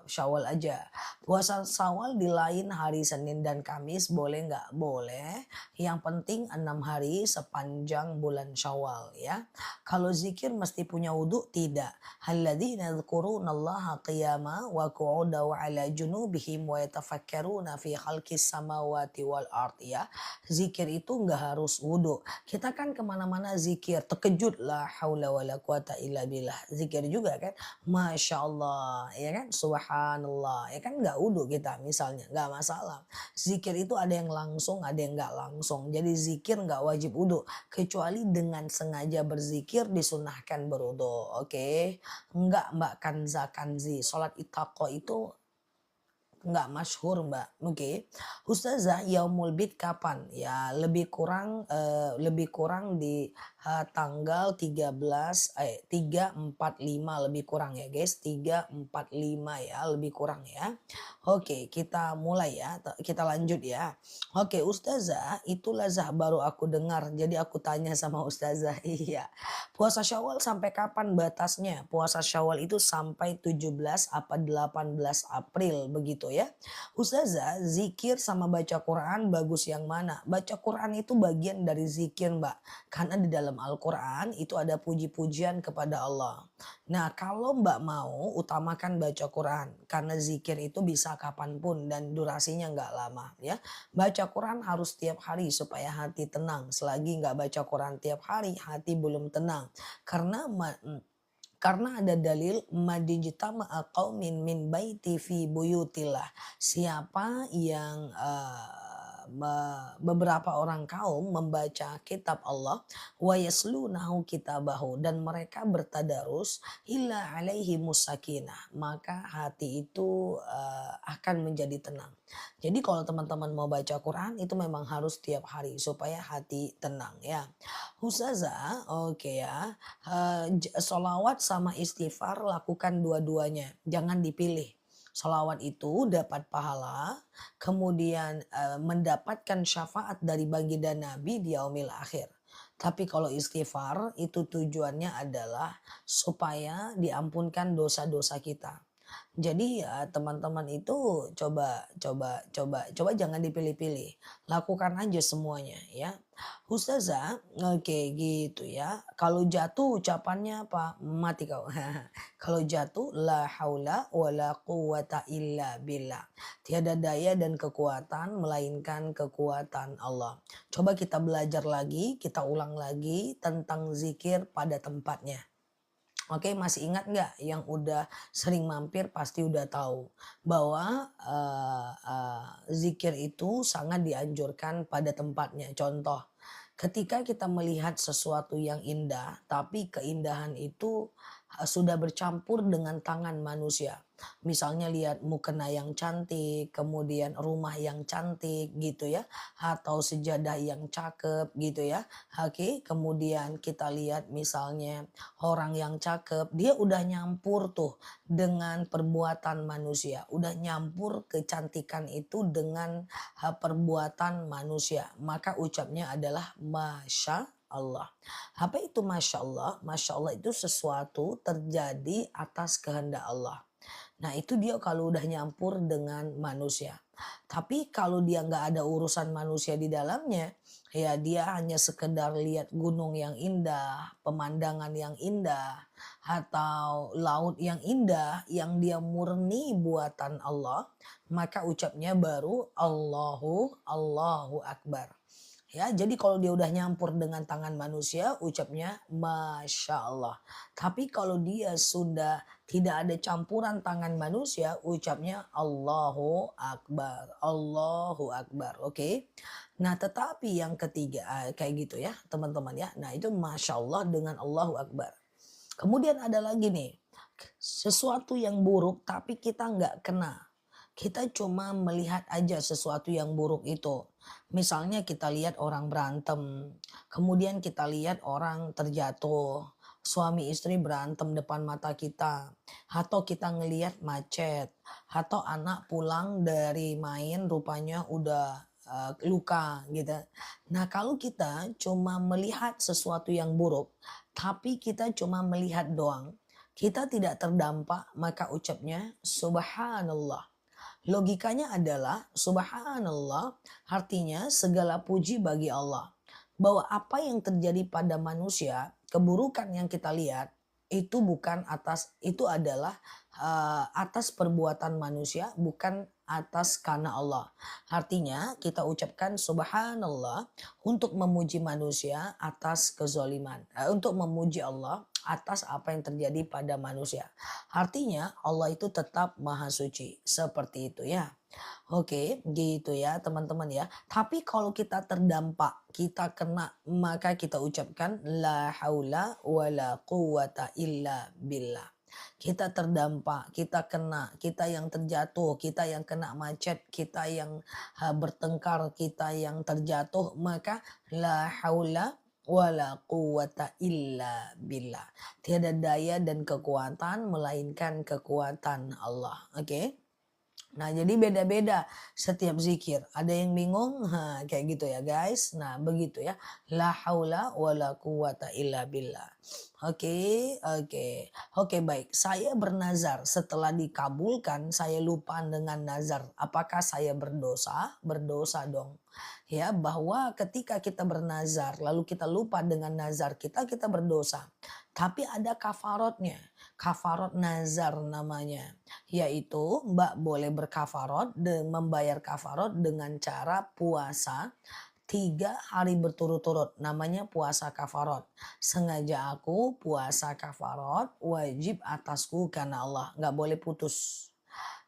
Syawal aja. Puasa Syawal di lain hari Senin dan Kamis boleh nggak? Boleh. Yang penting 6 hari sepanjang bulan Syawal ya. Kalau zikir mesti punya wudhu? Tidak. Alladzina yadhkurunallaha qiyama wa qu'uda wa ala junubihim wa yatafakkaruna fi khalqis samawati wal ard ya. Zikir itu nggak harus wudhu. Kita kan kemana-mana zikir. Terkejut la haula wa la quwata illa billah. Zikir juga kan. Masya Allah ya kan. Subhanallah ya kan, nggak wudhu kita misalnya. Nggak masalah. Zikir itu ada yang langsung, ada yang nggak langsung. Jadi zikir nggak wajib wudhu. Kecuali dengan sengaja berzikir disunahkan berwudhu. Oke. Nggak Mbak Kanzi. Sholat itaqo itu nggak masyhur Mbak. Oke. Ustazah, yaumul bid kapan? Ya lebih kurang di tanggal 345 lebih kurang ya guys. 345 ya lebih kurang ya. Oke, kita mulai ya. Kita lanjut ya. Oke, Ustazah, itu lazah baru aku dengar. Jadi aku tanya sama Ustazah. Iya. Puasa Syawal sampai kapan batasnya? Puasa Syawal itu sampai 17 apa 18 April begitu ya. Ustazah, zikir sama baca Quran bagus yang mana? Baca Quran itu bagian dari zikir Mbak. Karena di dalam Al-Quran itu ada puji-pujian kepada Allah. Nah kalau Mbak mau utamakan baca Quran. Karena zikir itu bisa kapanpun dan durasinya nggak lama ya. Baca Quran harus tiap hari supaya hati tenang. Selagi nggak baca Quran tiap hari hati belum tenang. Karena ada dalil madijtama'a qaumin min baiti fi buyutillah. Siapa yang beberapa orang kaum membaca kitab Allah wa yaslunahu kitabahu dan mereka bertadarus illa alaihi musakinah maka hati itu akan menjadi tenang. Jadi kalau teman-teman mau baca Quran itu memang harus tiap hari supaya hati tenang ya. Ustazah, oke ya. Sholawat sama istighfar lakukan dua-duanya, jangan dipilih. Sholawat itu dapat pahala, kemudian mendapatkan syafaat dari baginda Nabi di yaumil akhir. Tapi kalau istighfar itu tujuannya adalah supaya diampunkan dosa-dosa kita. Jadi ya teman-teman itu coba jangan dipilih-pilih. Lakukan aja semuanya ya. Ustazah, oke gitu ya. Kalau jatuh ucapannya apa? Mati kau. Kalau jatuh la haula wala quwata illa billah. Tiada daya dan kekuatan melainkan kekuatan Allah. Coba kita belajar lagi, kita ulang lagi tentang zikir pada tempatnya. Oke, masih ingat nggak yang udah sering mampir pasti udah tahu bahwa zikir itu sangat dianjurkan pada tempatnya. Contoh, ketika kita melihat sesuatu yang indah, tapi keindahan itu sudah bercampur dengan tangan manusia. Misalnya lihat mukena yang cantik, kemudian rumah yang cantik gitu ya, atau sejadah yang cakep gitu ya. Oke, kemudian kita lihat misalnya orang yang cakep, dia udah nyampur tuh dengan perbuatan manusia, udah nyampur kecantikan itu dengan perbuatan manusia. Maka ucapnya adalah Masya Allah. Apa itu Masya Allah? Masya Allah itu sesuatu terjadi atas kehendak Allah. Nah itu dia kalau udah nyampur dengan manusia. Tapi kalau dia nggak ada urusan manusia di dalamnya, ya dia hanya sekedar lihat gunung yang indah, pemandangan yang indah, atau laut yang indah yang dia murni buatan Allah, maka ucapnya baru Allahu Akbar. Ya, jadi kalau dia udah nyampur dengan tangan manusia, ucapnya Masya Allah. Tapi kalau dia sudah tidak ada campuran tangan manusia, ucapnya Allahu Akbar. Allahu Akbar, oke? Nah, tetapi yang ketiga, kayak gitu ya teman-teman ya. Nah, itu Masya Allah dengan Allahu Akbar. Kemudian ada lagi nih, sesuatu yang buruk tapi kita nggak kena. Kita cuma melihat aja sesuatu yang buruk itu. Misalnya kita lihat orang berantem, kemudian kita lihat orang terjatuh, suami istri berantem depan mata kita, atau kita ngelihat macet, atau anak pulang dari main rupanya udah luka gitu. Nah kalau kita cuma melihat sesuatu yang buruk, tapi kita cuma melihat doang, kita tidak terdampak maka ucapnya subhanallah. Logikanya adalah subhanallah artinya segala puji bagi Allah. Bahwa apa yang terjadi pada manusia, keburukan yang kita lihat itu bukan itu adalah atas perbuatan manusia, bukan atas karena Allah. Artinya kita ucapkan subhanallah untuk memuji manusia atas kezoliman. Untuk memuji Allah atas apa yang terjadi pada manusia. Artinya Allah itu tetap maha suci. Seperti itu ya. Oke, gitu ya teman-teman ya. Tapi kalau kita terdampak, kita kena, maka kita ucapkan la haula wala quwata illa billah. Kita terdampak, kita kena, kita yang terjatuh, kita yang kena macet, kita yang bertengkar, kita yang terjatuh, maka la haula wala quwata illa billah. Tiada daya dan kekuatan melainkan kekuatan Allah. Oke? Nah, jadi beda-beda setiap zikir. Ada yang bingung? Kayak gitu ya, guys. Nah, begitu ya. La haula wala quwata illa billah. Oke, oke. Oke, baik. Saya bernazar setelah dikabulkan, saya lupa dengan nazar. Apakah saya berdosa? Berdosa dong. Ya, bahwa ketika kita bernazar, lalu kita lupa dengan nazar kita, kita berdosa. Tapi ada kafarotnya. Kafarot nazar namanya. Yaitu Mbak boleh berkafarot dan membayar kafarot dengan cara puasa 3 hari berturut-turut. Namanya puasa kafarot. Sengaja aku puasa kafarot wajib atasku karena Allah. Nggak boleh putus.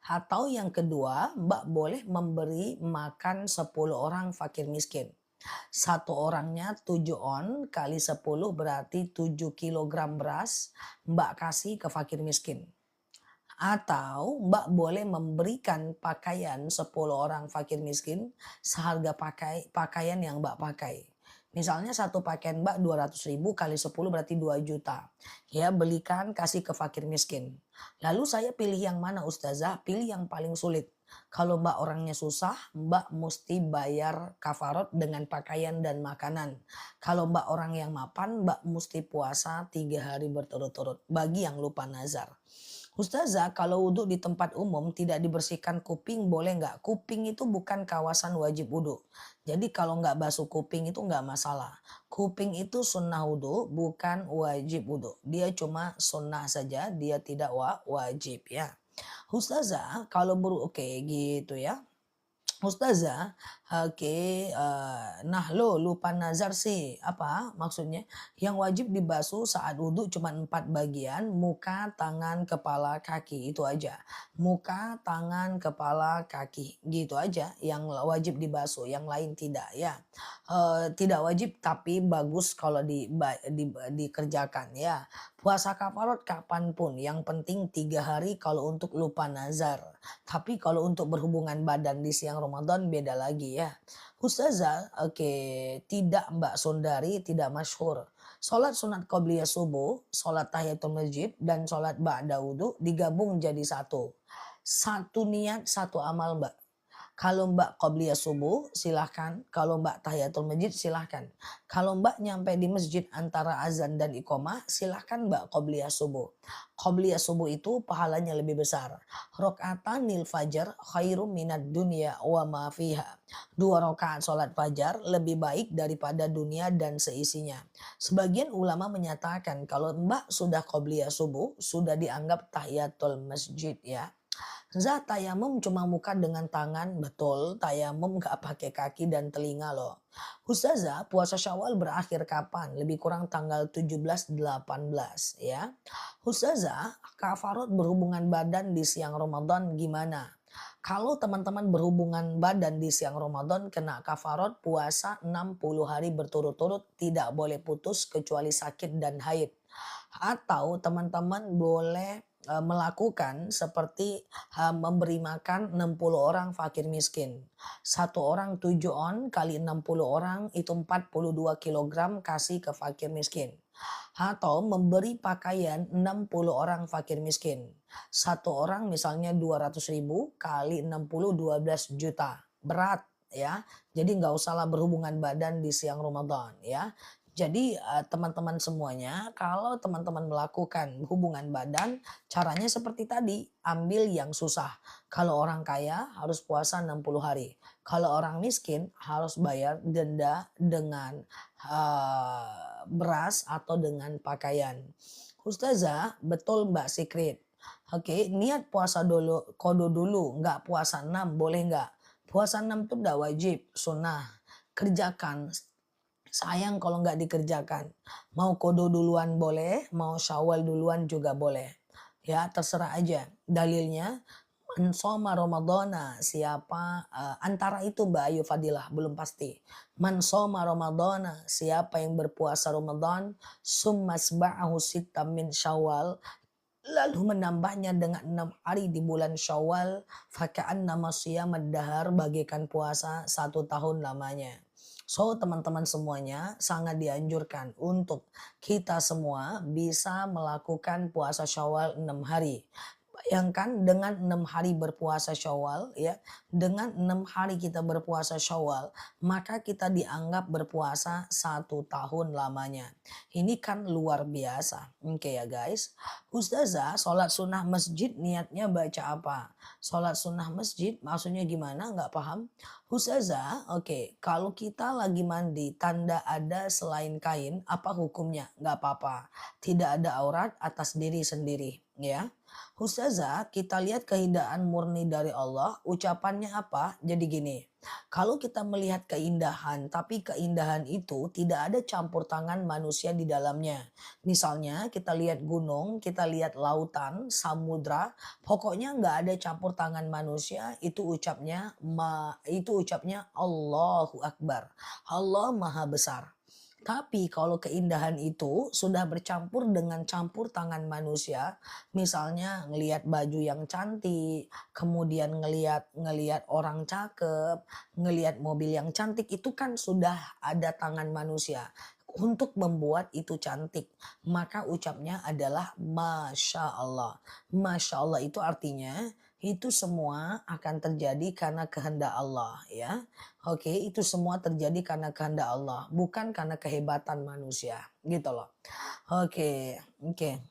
Atau yang kedua, Mbak boleh memberi makan 10 orang fakir miskin. Satu orangnya 7 on kali 10 berarti 7 kilogram beras Mbak kasih ke fakir miskin. Atau Mbak boleh memberikan pakaian 10 orang fakir miskin seharga pakaian yang Mbak pakai. Misalnya satu pakaian Mbak 200.000 kali 10 berarti 2 juta. Ya belikan kasih ke fakir miskin. Lalu saya pilih yang mana Ustazah? Pilih yang paling sulit. Kalau Mbak orangnya susah, Mbak mesti bayar kafarot dengan pakaian dan makanan. Kalau Mbak orang yang mapan, Mbak mesti puasa 3 hari berturut-turut. Bagi yang lupa nazar. Ustazah, kalau wudhu di tempat umum tidak dibersihkan kuping boleh nggak? Kuping itu bukan kawasan wajib wudhu. Jadi kalau nggak basuh kuping itu nggak masalah. Kuping itu sunnah wudhu bukan wajib wudhu. Dia cuma sunnah saja, dia tidak wajib ya. Ustazah, kalau oke gitu ya. Ustazah, oke, nah lo lupa nazar sih, apa maksudnya? Yang wajib dibasuh saat wudhu cuma 4 bagian, muka, tangan, kepala, kaki, itu aja. Muka, tangan, kepala, kaki, gitu aja yang wajib dibasuh, yang lain tidak ya. Tidak wajib tapi bagus kalau dikerjakan ya. Puasa kafarot kapanpun, yang penting 3 hari kalau untuk lupa nazar. Tapi kalau untuk berhubungan badan di siang Ramadan beda lagi ya. Ustazah, oke, tidak Mbak Sundari, tidak masyhur. Sholat sunat qobliyah subuh, sholat tahiyatul masjid, dan sholat ba'da wudhu digabung jadi satu. Satu niat, satu amal Mbak. Kalau Mbak qobliyah subuh silahkan, kalau Mbak tahiyatul masjid silahkan. Kalau Mbak nyampe di masjid antara azan dan iqomah silahkan Mbak qobliyah subuh. Qobliyah subuh itu pahalanya lebih besar. Rokaatanil fajar khairum minad dunya wa ma fiha. 2 rakaat sholat fajar lebih baik daripada dunia dan seisinya. Sebagian ulama menyatakan kalau Mbak sudah qobliyah subuh sudah dianggap tahiyatul masjid ya. Zat tayamum cuma muka dengan tangan, betul. Tayamum gak pakai kaki dan telinga loh. Ustazah, puasa Syawal berakhir kapan? Lebih kurang tanggal 17-18 ya. Ustazah, kafarot berhubungan badan di siang Ramadan gimana? Kalau teman-teman berhubungan badan di siang Ramadan kena kafarot puasa 60 hari berturut-turut tidak boleh putus kecuali sakit dan haid. Atau teman-teman boleh melakukan seperti memberi makan 60 orang fakir miskin. Satu orang 7 on kali 60 orang itu 42 kilogram kasih ke fakir miskin. Atau memberi pakaian 60 orang fakir miskin. Satu orang misalnya 200.000 kali 60 12 juta. Berat ya. Jadi nggak usahlah berhubungan badan di siang Ramadan ya. Jadi teman-teman semuanya kalau teman-teman melakukan hubungan badan caranya seperti tadi, ambil yang susah. Kalau orang kaya harus puasa 60 hari. Kalau orang miskin harus bayar denda dengan beras atau dengan pakaian. Ustazah, betul Mbak Secret. Oke, niat puasa dulu, kodo dulu, nggak puasa 6 boleh nggak? Puasa 6 itu udah wajib, sunnah. Kerjakan. Sayang kalau nggak dikerjakan. Mau kodo duluan boleh, mau syawal duluan juga boleh. Ya terserah aja. Dalilnya man shoma ramadhana, siapa antara itu Mbak Ayu Fadilah belum pasti. Man shoma ramadhana, siapa yang berpuasa Ramadan, summa asba'ahu sittam min syawal, lalu menambahnya dengan 6 hari di bulan Syawal, faka'annama shiyamad dahar, bagaikan puasa 1 tahun lamanya. So teman-teman semuanya sangat dianjurkan untuk kita semua bisa melakukan puasa Syawal 6 hari. Bayangkan dengan 6 hari berpuasa Syawal ya, dengan 6 hari kita berpuasa Syawal, maka kita dianggap berpuasa 1 tahun lamanya. Ini kan luar biasa. Oke ya guys. Ustazah, sholat sunnah masjid niatnya baca apa? Sholat sunnah masjid maksudnya gimana? Nggak paham. Ustazah, oke, kalau kita lagi mandi tanda ada selain kain, apa hukumnya? Nggak apa-apa. Tidak ada aurat atas diri sendiri ya. Ustazah, kita lihat kehidaan murni dari Allah, ucapannya apa? Jadi gini, Kalau kita melihat keindahan, tapi keindahan itu tidak ada campur tangan manusia di dalamnya. Misalnya kita lihat gunung, kita lihat lautan, samudra, pokoknya nggak ada campur tangan manusia, itu ucapnya Allahu Akbar. Allah Maha Besar. Tapi kalau keindahan itu sudah bercampur dengan campur tangan manusia, misalnya ngelihat baju yang cantik, kemudian ngelihat ngelihat orang cakep, ngelihat mobil yang cantik, itu kan sudah ada tangan manusia untuk membuat itu cantik. Maka ucapnya adalah Masya Allah. Masya Allah itu artinya itu semua akan terjadi karena kehendak Allah ya. Oke, itu semua terjadi karena kehendak Allah, bukan karena kehebatan manusia, gitu loh. Oke, oke.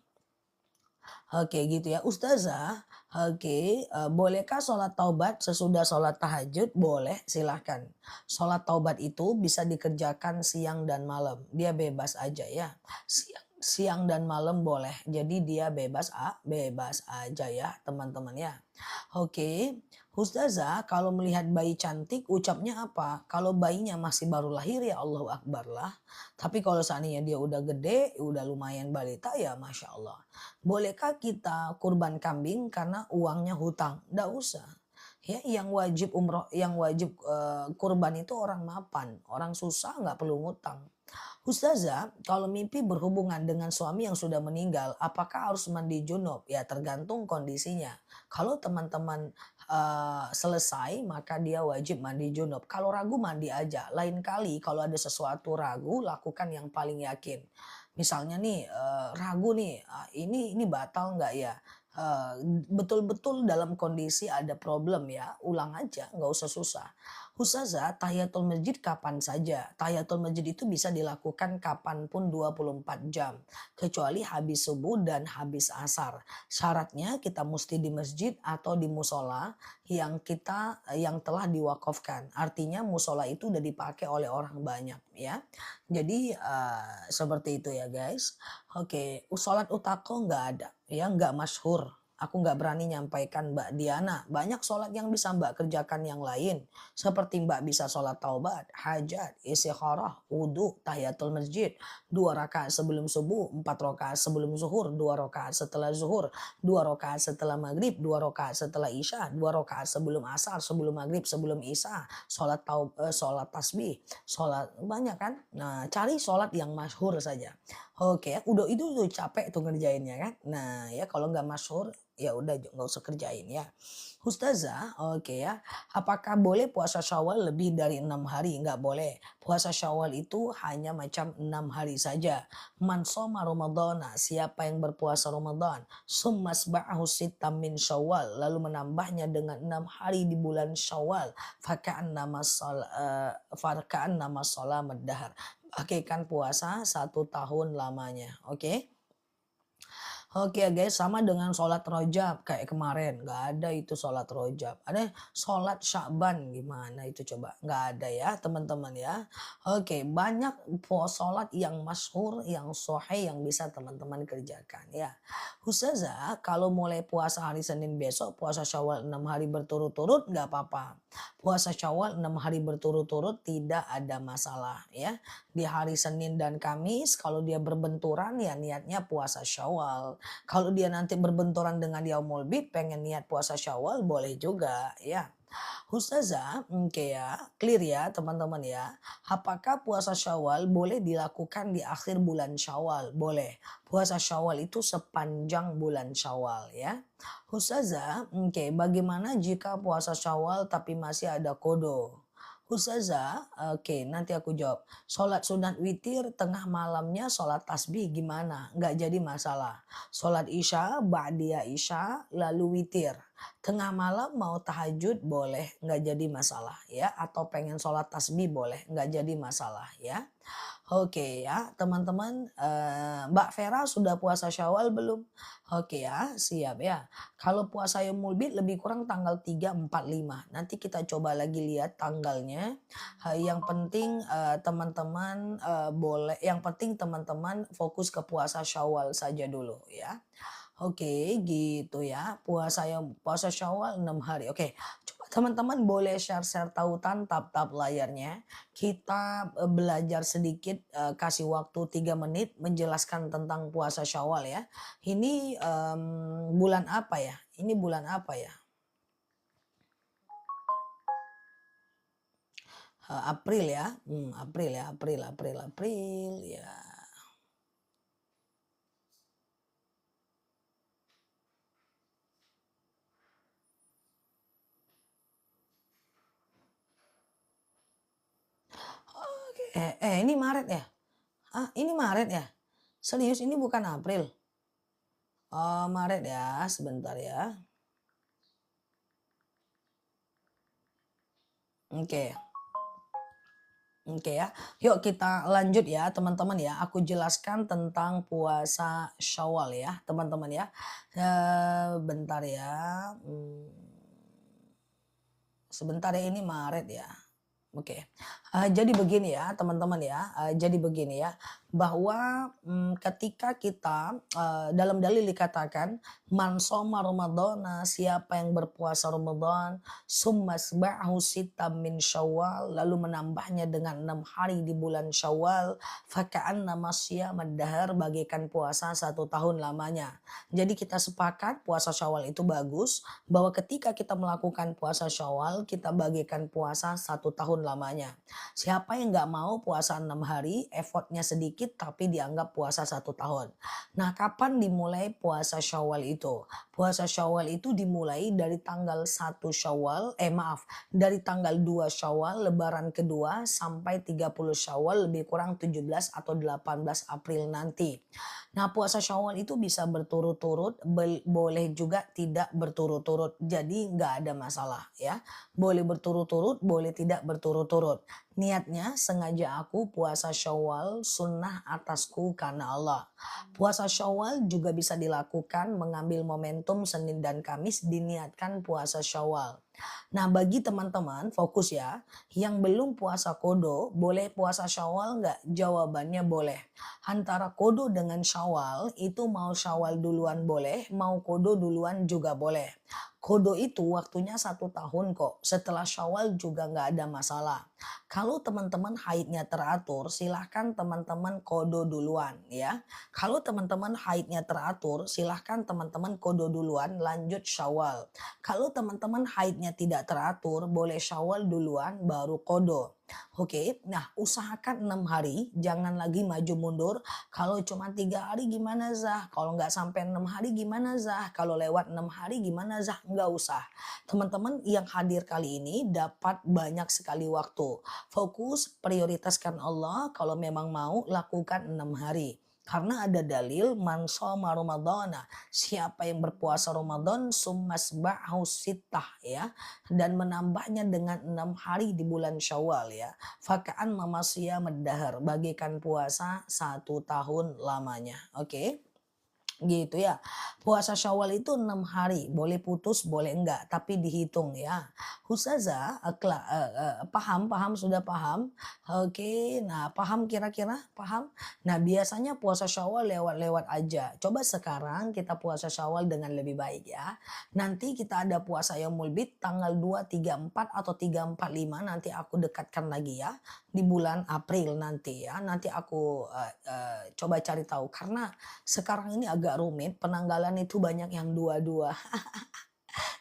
Oke gitu ya. Ustazah, oke, bolehkah sholat taubat sesudah sholat tahajud? Boleh, silahkan. Sholat taubat itu bisa dikerjakan siang dan malam. Dia bebas aja ya. Siang dan malam boleh. Jadi dia bebas aja ya teman-teman ya. Oke, Ustazah kalau melihat bayi cantik ucapnya apa? Kalau bayinya masih baru lahir ya Allahu Akbar lah. Tapi kalau seandainya dia udah gede, udah lumayan balita ya Masya Allah. Bolehkah kita kurban kambing karena uangnya hutang? Nggak usah. Ya, yang wajib umroh, yang wajib kurban itu orang mapan, orang susah nggak perlu ngutang. Ustazah, kalau mimpi berhubungan dengan suami yang sudah meninggal, apakah harus mandi junub? Ya tergantung kondisinya. Kalau teman-teman selesai, maka dia wajib mandi junub. Kalau ragu mandi aja. Lain kali kalau ada sesuatu ragu, lakukan yang paling yakin. Misalnya nih ragu nih, ini batal nggak ya? Betul-betul dalam kondisi ada problem ya, ulang aja, nggak usah susah. Ustazah, tahiyatul masjid kapan saja? Tahiyatul masjid itu bisa dilakukan kapanpun 24 jam. Kecuali habis subuh dan habis asar. Syaratnya kita mesti di masjid atau di musola yang telah diwakafkan. Artinya musola itu udah dipakai oleh orang banyak ya. Jadi seperti itu ya guys. Oke, sholat utako nggak ada ya, nggak masyhur. Aku nggak berani nyampaikan Mbak Diana. Banyak sholat yang bisa Mbak kerjakan yang lain. Seperti Mbak bisa sholat taubat, hajat, istikharah, wudhu, tahiyatul masjid. 2 rakaat sebelum subuh, 4 rakaat sebelum zuhur, 2 rakaat setelah zuhur, 2 rakaat setelah maghrib, 2 rakaat setelah isya, 2 rakaat sebelum asar, sebelum maghrib, sebelum isya. Sholat tasbih, sholat banyak kan. Nah cari sholat yang masyhur saja. Oke, udah capek tuh ngerjainnya kan. Nah ya kalau nggak masyhur ya udah nggak usah kerjain ya. Ustazah, oke ya. Apakah boleh puasa Syawal lebih dari 6 hari? Nggak boleh. Puasa Syawal itu hanya macam 6 hari saja. Man shoma Ramadhana, siapa yang berpuasa Ramadan, summas ba'ahu sittam min Syawal, lalu menambahnya dengan 6 hari di bulan Syawal, faka'an nama salamad dahar. Bagaikan puasa 1 tahun lamanya. Oke. Oke ya guys, sama dengan sholat rojab kayak kemarin. Nggak ada itu sholat rojab. Ada sholat syakban, gimana itu coba? Nggak ada ya teman-teman ya. Oke, banyak sholat yang masyhur, yang sahih yang bisa teman-teman kerjakan ya. Ustazah, kalau mulai puasa hari Senin besok, puasa Syawal 6 hari berturut-turut nggak apa-apa. Puasa Syawal 6 hari berturut-turut tidak ada masalah ya. Di hari Senin dan Kamis kalau dia berbenturan ya niatnya puasa Syawal. Kalau dia nanti berbenturan dengan yaumul bid pengen niat puasa Syawal boleh juga ya. Ustazah, oke ya, clear ya teman-teman ya. Apakah puasa Syawal boleh dilakukan di akhir bulan Syawal? Boleh. Puasa Syawal itu sepanjang bulan Syawal ya. Ustazah, oke, bagaimana jika puasa Syawal tapi masih ada kodo? Ustazah, oke nanti aku jawab. Sholat sunat witir tengah malamnya sholat tasbih gimana? Nggak jadi masalah. Sholat isya, ba'diyah isya, lalu witir. Tengah malam mau tahajud boleh, nggak jadi masalah ya. Atau pengen sholat tasbih boleh, nggak jadi masalah ya. Oke ya teman-teman, Mbak Vera sudah puasa Syawal belum? Oke ya, siap ya. Kalau puasa Yaumul Bid lebih kurang tanggal 3, 4, 5. Nanti kita coba lagi lihat tanggalnya. Yang penting teman-teman boleh, yang penting teman-teman fokus ke puasa Syawal saja dulu ya. Oke, gitu ya. Puasa Syawal 6 hari. Oke, coba Teman-teman boleh share-share tautan tap-tap layarnya. Kita belajar sedikit, kasih waktu 3 menit menjelaskan tentang puasa Syawal ya. Ini, bulan apa ya? Ini bulan apa ya? April ya? April ya, April April April, ya. Oke, ini Maret ya? Ah, ini Maret ya? Serius ini bukan April? Oh, Maret ya, sebentar ya. Oke. Oke ya, yuk kita lanjut ya teman-teman ya. Aku jelaskan tentang puasa Syawal ya teman-teman ya. Bentar ya, sebentar ya ini Maret ya. Oke, jadi begini ya teman-teman ya, jadi begini ya, bahwa, ketika kita, dalam dalil dikatakan, "Man shoma ramadhana," siapa yang berpuasa Ramadan, "summa atba'ahu sittam min Syawal," lalu menambahnya dengan 6 hari di bulan Syawal, "faka'annama shiyamad dahar," bagaikan puasa 1 tahun lamanya. Jadi kita sepakat puasa Syawal itu bagus, bahwa ketika kita melakukan puasa Syawal, kita bagaikan puasa 1 tahun lamanya. Siapa yang nggak mau puasa 6 hari, effortnya sedikit tapi dianggap puasa 1 tahun. Nah, kapan dimulai puasa Syawal itu? Puasa Syawal itu dimulai dari tanggal 1 Syawal, dari tanggal 2 Syawal, lebaran kedua, sampai 30 Syawal, lebih kurang 17 atau 18 April nanti. Nah, puasa Syawal itu bisa berturut-turut, boleh juga tidak berturut-turut. Jadi nggak ada masalah ya. Boleh berturut-turut, boleh tidak berturut-turut. Niatnya sengaja aku puasa Syawal sunnah atasku karena Allah. Puasa Syawal juga bisa dilakukan mengambil momentum Senin dan Kamis diniatkan puasa Syawal. Nah, bagi teman-teman fokus ya, yang belum puasa kodo boleh puasa Syawal nggak? Jawabannya boleh. Antara kodo dengan Syawal itu mau Syawal duluan boleh, mau kodo duluan juga boleh. Kodo itu waktunya 1 tahun kok. Setelah Syawal juga nggak ada masalah. Kalau teman-teman haidnya teratur, silahkan teman-teman kodo duluan ya. Kalau teman-teman haidnya teratur, silahkan teman-teman kodo duluan lanjut Syawal. Kalau teman-teman haidnya tidak teratur, boleh Syawal duluan baru kodo. Oke, nah usahakan 6 hari, jangan lagi maju mundur. Kalau cuma 3 hari gimana Zah? Kalau nggak sampai 6 hari gimana Zah? Kalau lewat 6 hari gimana Zah? Nggak usah. Teman-teman yang hadir kali ini dapat banyak sekali waktu. Fokus, prioritaskan Allah. Kalau memang mau lakukan 6 hari. Karena ada dalil man shoma ramadhana, siapa yang berpuasa Ramadan summasba'hu sittah ya, dan menambahnya dengan 6 hari di bulan Syawal ya. Faka'an mamasya meddahar, bagaikan puasa 1 tahun lamanya. Oke. Gitu ya. Puasa Syawal itu 6 hari, boleh putus boleh enggak, tapi dihitung ya. Ustazah, paham paham sudah paham? Oke, nah paham kira-kira? Paham? Nah, biasanya puasa Syawal lewat-lewat aja. Coba sekarang kita puasa Syawal dengan lebih baik ya. Nanti kita ada puasa Yaumul Bid tanggal 2, 3, 4 atau 3, 4, 5, nanti aku dekatkan lagi ya. Di bulan April nanti ya. Nanti aku coba cari tahu karena sekarang ini agak rumit, penanggalan itu banyak yang dua-dua.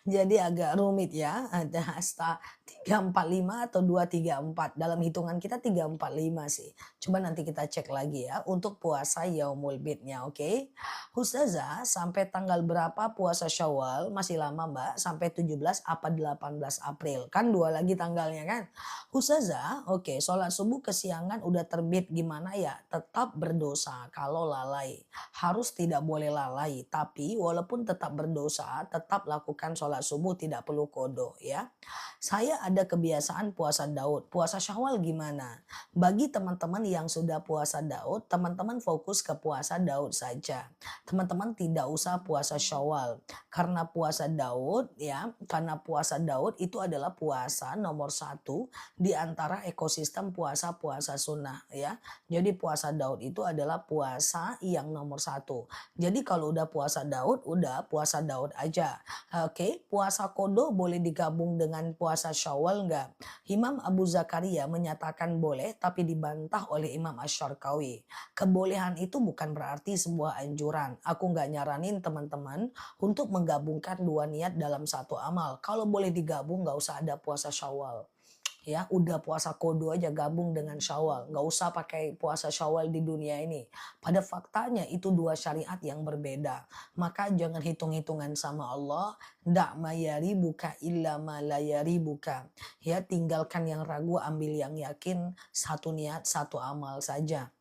Jadi agak rumit ya, ada hasta 345 atau 234. Dalam hitungan kita 345 sih. Coba nanti kita cek lagi ya untuk puasa Yaumul Bidnya, oke? Ustazah, sampai tanggal berapa puasa Syawal? Masih lama Mbak, sampai 17 apa 18 April. Kan 2 lagi tanggalnya kan? Ustazah, oke, sholat subuh kesiangan udah terbit gimana ya? Tetap berdosa kalau lalai. Harus tidak boleh lalai, tapi walaupun tetap berdosa, tetap lakukan sholat subuh tidak perlu kodo ya. Saya ada kebiasaan puasa Daud. Puasa Syawal gimana? Bagi teman-teman yang sudah puasa Daud, teman-teman fokus ke puasa Daud saja. Teman-teman tidak usah puasa Syawal. Karena puasa Daud ya, karena puasa Daud itu adalah puasa nomor 1 di antara ekosistem puasa-puasa sunnah ya. Jadi puasa Daud itu adalah puasa yang nomor 1. Jadi kalau udah puasa Daud, udah puasa Daud aja. Oke. puasa kodo boleh digabung dengan puasa Syawal nggak? Imam Abu Zakaria menyatakan boleh, tapi dibantah oleh Imam Asy-Syarqawi. Kebolehan itu bukan berarti sebuah anjuran. Aku nggak nyaranin teman-teman untuk menggabungkan dua niat dalam satu amal. Kalau boleh digabung nggak usah ada puasa Syawal. Ya, udah puasa kodo aja gabung dengan Syawal. Nggak usah pakai puasa Syawal di dunia ini. Pada faktanya itu dua syariat yang berbeda. Maka jangan hitung-hitungan sama Allah. Dak mayari buka illa malayari buka. Ya, tinggalkan yang ragu, ambil yang yakin. Satu niat, satu amal saja.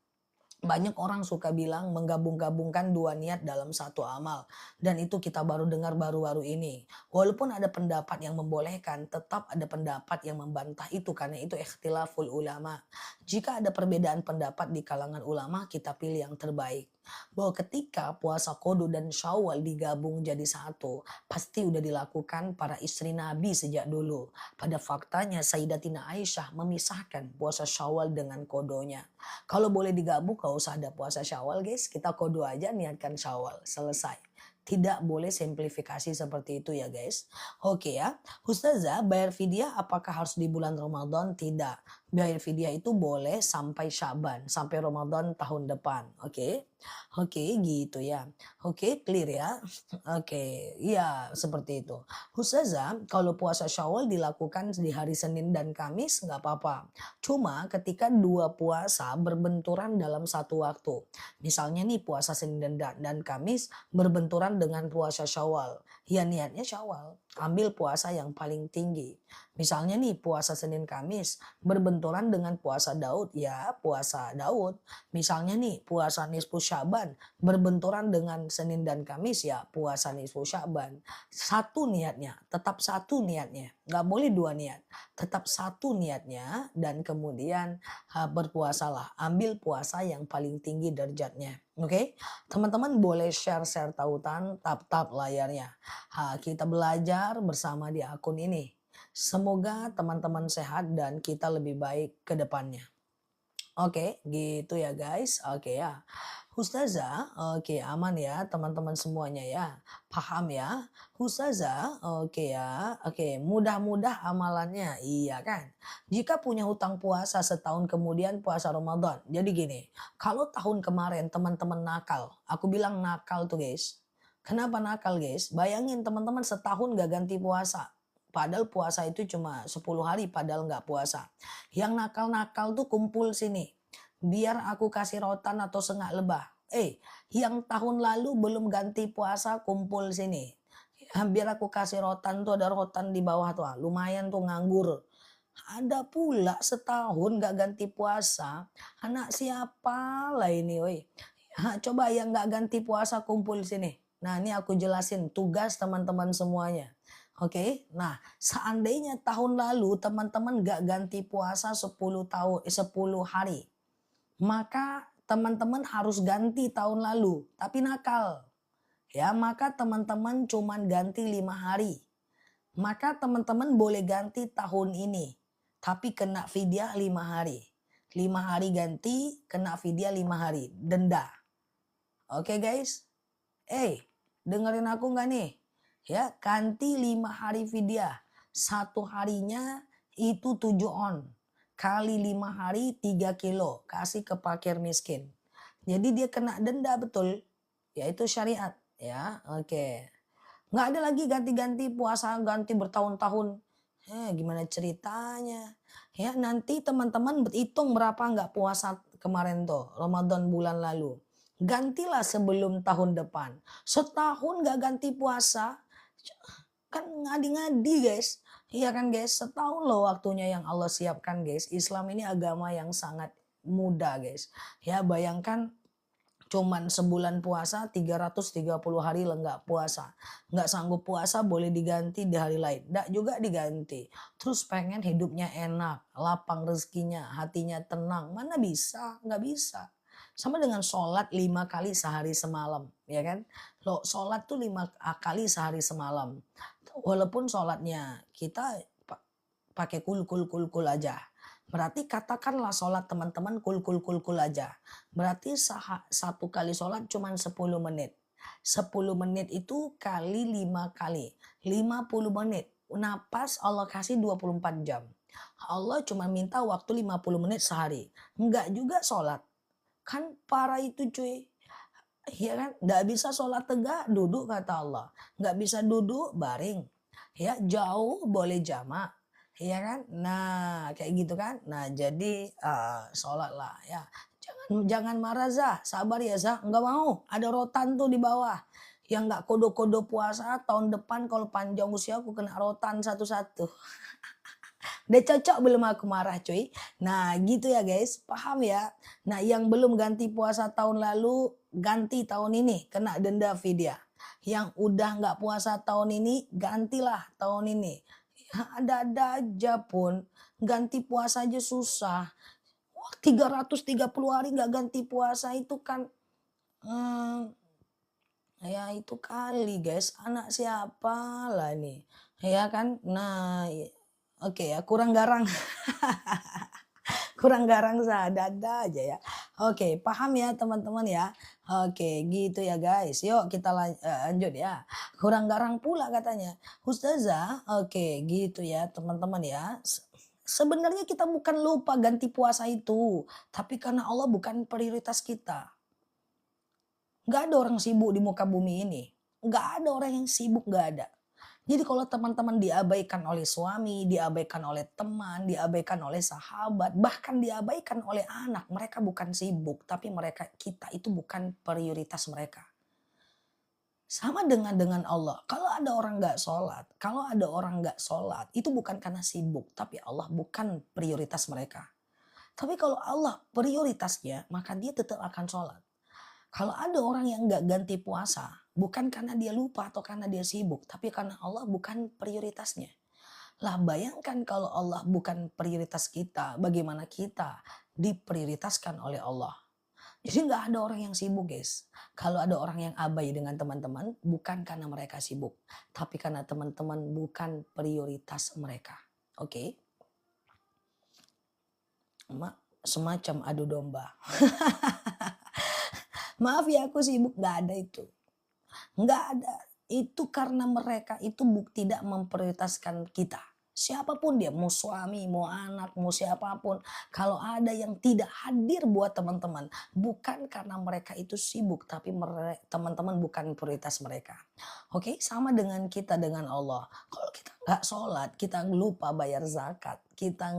Banyak orang suka bilang menggabung-gabungkan dua niat dalam satu amal. Dan itu kita baru dengar baru-baru ini. Walaupun ada pendapat yang membolehkan, tetap ada pendapat yang membantah itu. Karena itu ikhtilaful ulama. Jika ada perbedaan pendapat di kalangan ulama, kita pilih yang terbaik. Bahwa ketika puasa kodo dan syawal digabung jadi satu, pasti udah dilakukan para istri Nabi sejak dulu. Pada faktanya Sayyidatina Aisyah memisahkan puasa syawal dengan kodonya. Kalau boleh digabung, gak usah ada puasa Syawal guys. Kita kodo aja niatkan Syawal. Selesai. Tidak boleh simplifikasi seperti itu ya guys. Oke ya. Ustazah, bayar fidyah apakah harus di bulan Ramadan? Tidak. Bayar fidyah itu boleh sampai Syaban. Sampai Ramadan tahun depan. Oke. Oke gitu ya. Oke, clear ya. Oke, iya seperti itu. Ustazah, kalau puasa Syawal dilakukan di hari Senin dan Kamis nggak apa-apa. Cuma ketika dua puasa berbenturan dalam satu waktu. Misalnya nih puasa Senin dan Kamis berbenturan dengan puasa Syawal. Ya niatnya Syawal. Ambil puasa yang paling tinggi. Misalnya nih puasa Senin Kamis berbenturan dengan puasa Daud. Ya puasa Daud. Misalnya nih puasa nisfu Syaban berbenturan dengan Senin dan Kamis, ya puasa nisfu Syaban. Satu niatnya, tetap satu niatnya. Nggak boleh dua niat. Tetap satu niatnya dan kemudian berpuasalah. Ambil puasa yang paling tinggi derajatnya. Oke, teman-teman boleh share-share tautan, tap-tap layarnya. Kita belajar bersama di akun ini. Semoga teman-teman sehat dan kita lebih baik ke depannya. Oke, gitu ya guys. Oke ya. Ustazah, oke aman ya teman-teman semuanya ya. Paham ya? Ustazah, oke ya. Oke, mudah-mudah amalannya. Iya kan? Jika punya hutang puasa setahun kemudian puasa Ramadan. Jadi gini, kalau tahun kemarin teman-teman nakal, aku bilang nakal tuh guys. Kenapa nakal guys? Bayangin teman-teman setahun gak ganti puasa. Padahal puasa itu cuma 10 hari padahal nggak puasa. Yang nakal-nakal tuh kumpul sini. Biar aku kasih rotan atau sengak lebah. Yang tahun lalu belum ganti puasa kumpul sini. Biar aku kasih rotan tuh, ada rotan di bawah tuh. Lumayan tuh nganggur. Ada pula setahun gak ganti puasa. Anak siapa lah ini woi. Coba yang gak ganti puasa kumpul sini. Nah ini aku jelasin tugas teman-teman semuanya. Oke, nah seandainya tahun lalu teman-teman gak ganti puasa 10 hari, maka teman-teman harus ganti tahun lalu, tapi nakal. Ya, maka teman-teman cuman ganti 5 hari. Maka teman-teman boleh ganti tahun ini, tapi kena fidyah 5 hari. 5 hari ganti, kena fidyah 5 hari, denda. Oke guys, dengerin aku nggak nih? Ya, ganti 5 hari fidyah. Satu harinya itu 7 on. Kali 5 hari 3 kilo. Kasih ke fakir miskin. Jadi dia kena denda betul. Yaitu syariat. Ya, oke. Nggak ada lagi ganti-ganti puasa, ganti bertahun-tahun. Gimana ceritanya? Ya, nanti teman-teman hitung berapa nggak puasa kemarin tuh. Ramadan bulan lalu. Gantilah sebelum tahun depan. Setahun nggak ganti puasa, kan ngadi-ngadi guys. Iya kan guys, setahun loh waktunya yang Allah siapkan guys. Islam ini agama yang sangat mudah guys. Ya bayangkan cuman sebulan puasa 330 hari nggak puasa. Nggak sanggup puasa boleh diganti di hari lain. Nggak juga diganti. Terus pengen hidupnya enak, lapang rezekinya, hatinya tenang. Mana bisa? Nggak bisa. Sama dengan sholat 5 kali sehari semalam, ya kan? Loh, sholat tuh 5 kali sehari semalam. Walaupun sholatnya kita pakai kul aja. Berarti katakanlah sholat teman-teman kul aja. Berarti satu kali sholat cuma 10 menit. 10 menit itu kali 5 kali. 50 menit. Napas Allah kasih 24 jam. Allah cuma minta waktu 50 menit sehari. Enggak juga sholat. Kan parah itu cuy. Ya kan? Nggak bisa sholat tegak, duduk kata Allah. Nggak bisa duduk, baring. Ya, jauh boleh jamak. Ya kan? Nah, kayak gitu kan. Nah, jadi sholat lah ya. Jangan marah Zah, sabar ya Zah. Nggak mau, ada rotan tuh di bawah. Yang nggak kodo-kodo puasa tahun depan kalau panjang usia aku kena rotan satu-satu. Udah cocok belum aku marah cuy? Nah gitu ya guys, paham ya? Nah yang belum ganti puasa tahun lalu, ganti tahun ini, kena denda vidya. Yang udah nggak puasa tahun ini, gantilah tahun ini. Ya, ada-ada aja pun, ganti puasa aja susah. Wah, 330 hari nggak ganti puasa itu kan, hmm, ya itu kali guys, anak siapa lah nih, ya kan? Nah, oke ya, kurang garang. Kurang garang sadada aja ya. Oke, paham ya teman-teman ya. Oke, gitu ya guys. Yuk kita lanjut ya. Kurang garang pula katanya. Ustazah, oke gitu ya teman-teman ya. Sebenarnya kita bukan lupa ganti puasa itu. Tapi karena Allah bukan prioritas kita. Nggak ada orang sibuk di muka bumi ini. Nggak ada orang yang sibuk, nggak ada. Jadi kalau teman-teman diabaikan oleh suami, diabaikan oleh teman, diabaikan oleh sahabat, bahkan diabaikan oleh anak, mereka bukan sibuk, tapi kita itu bukan prioritas mereka. Sama dengan Allah. Kalau ada orang nggak sholat, itu bukan karena sibuk, tapi Allah bukan prioritas mereka. Tapi kalau Allah prioritasnya, maka dia tetap akan sholat. Kalau ada orang yang nggak ganti puasa, bukan karena dia lupa atau karena dia sibuk, tapi karena Allah bukan prioritasnya. Lah bayangkan kalau Allah bukan prioritas kita, bagaimana kita diprioritaskan oleh Allah. Jadi nggak ada orang yang sibuk guys. Kalau ada orang yang abai dengan teman-teman, bukan karena mereka sibuk, tapi karena teman-teman bukan prioritas mereka. Oke? Semacam adu domba. Maaf ya aku sibuk, nggak ada itu. Nggak ada. Itu karena mereka itu tidak memprioritaskan kita. Siapapun dia, mau suami, mau anak, mau siapapun. Kalau ada yang tidak hadir buat teman-teman, bukan karena mereka itu sibuk, tapi teman-teman bukan prioritas mereka. Oke, sama dengan kita dengan Allah. Kalau kita nggak sholat, kita lupa bayar zakat, kita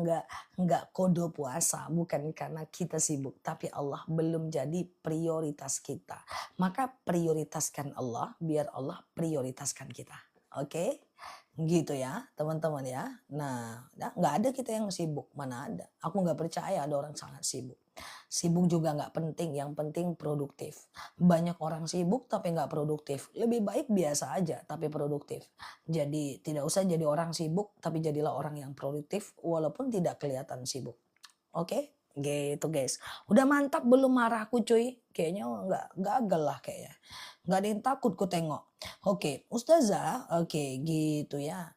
nggak kodo puasa, bukan karena kita sibuk, tapi Allah belum jadi prioritas kita. Maka prioritaskan Allah, biar Allah prioritaskan kita. Oke? Gitu ya teman-teman ya. Nah nggak ada kita yang sibuk, mana ada. Aku nggak percaya ada orang sangat sibuk. Sibuk juga nggak penting, yang penting produktif. Banyak orang sibuk tapi nggak produktif. Lebih baik biasa aja tapi produktif. Jadi tidak usah jadi orang sibuk, tapi jadilah orang yang produktif walaupun tidak kelihatan sibuk. Oke? Gitu guys. Udah mantap belum marahku cuy? Kayaknya nggak gagal lah kayaknya. Nggak ada yang takut ku tengok. Oke, Ustazah, oke gitu ya.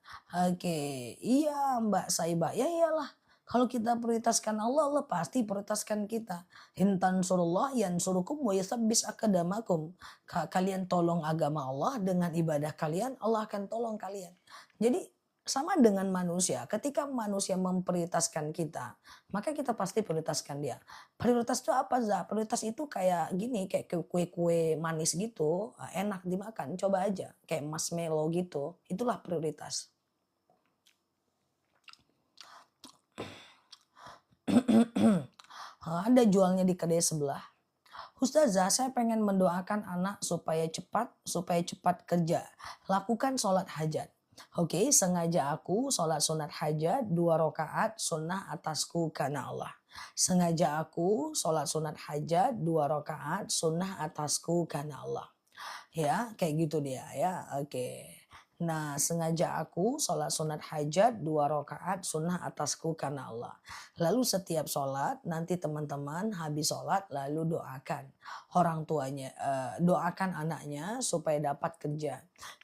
Oke, iya Mbak Saibah, ya iyalah. Kalau kita prioritaskan Allah, Allah pasti prioritaskan kita. Intan surullah yansurukum wa yusabbis akadamakum. Kalian tolong agama Allah dengan ibadah kalian, Allah akan tolong kalian. Jadi sama dengan manusia, ketika manusia memprioritaskan kita, maka kita pasti prioritaskan dia. Prioritas itu apa Za? Prioritas itu kayak gini, kayak kue-kue manis gitu, enak dimakan, coba aja. Kayak marshmallow gitu, itulah prioritas. Ada jualnya di kedai sebelah. Ustazah, saya pengen mendoakan anak supaya cepat kerja. Lakukan sholat hajat. Oke, sengaja aku sholat sunat hajat 2 rakaat sunnah atasku karena Allah. Sengaja aku sholat sunat hajat 2 rakaat sunnah atasku karena Allah. Ya, kayak gitu dia ya. Oke. Nah, sengaja aku sholat sunat hajat 2 rakaat sunnah atasku karena Allah. Lalu setiap sholat nanti teman-teman habis sholat lalu doakan orang tuanya, doakan anaknya supaya dapat kerja.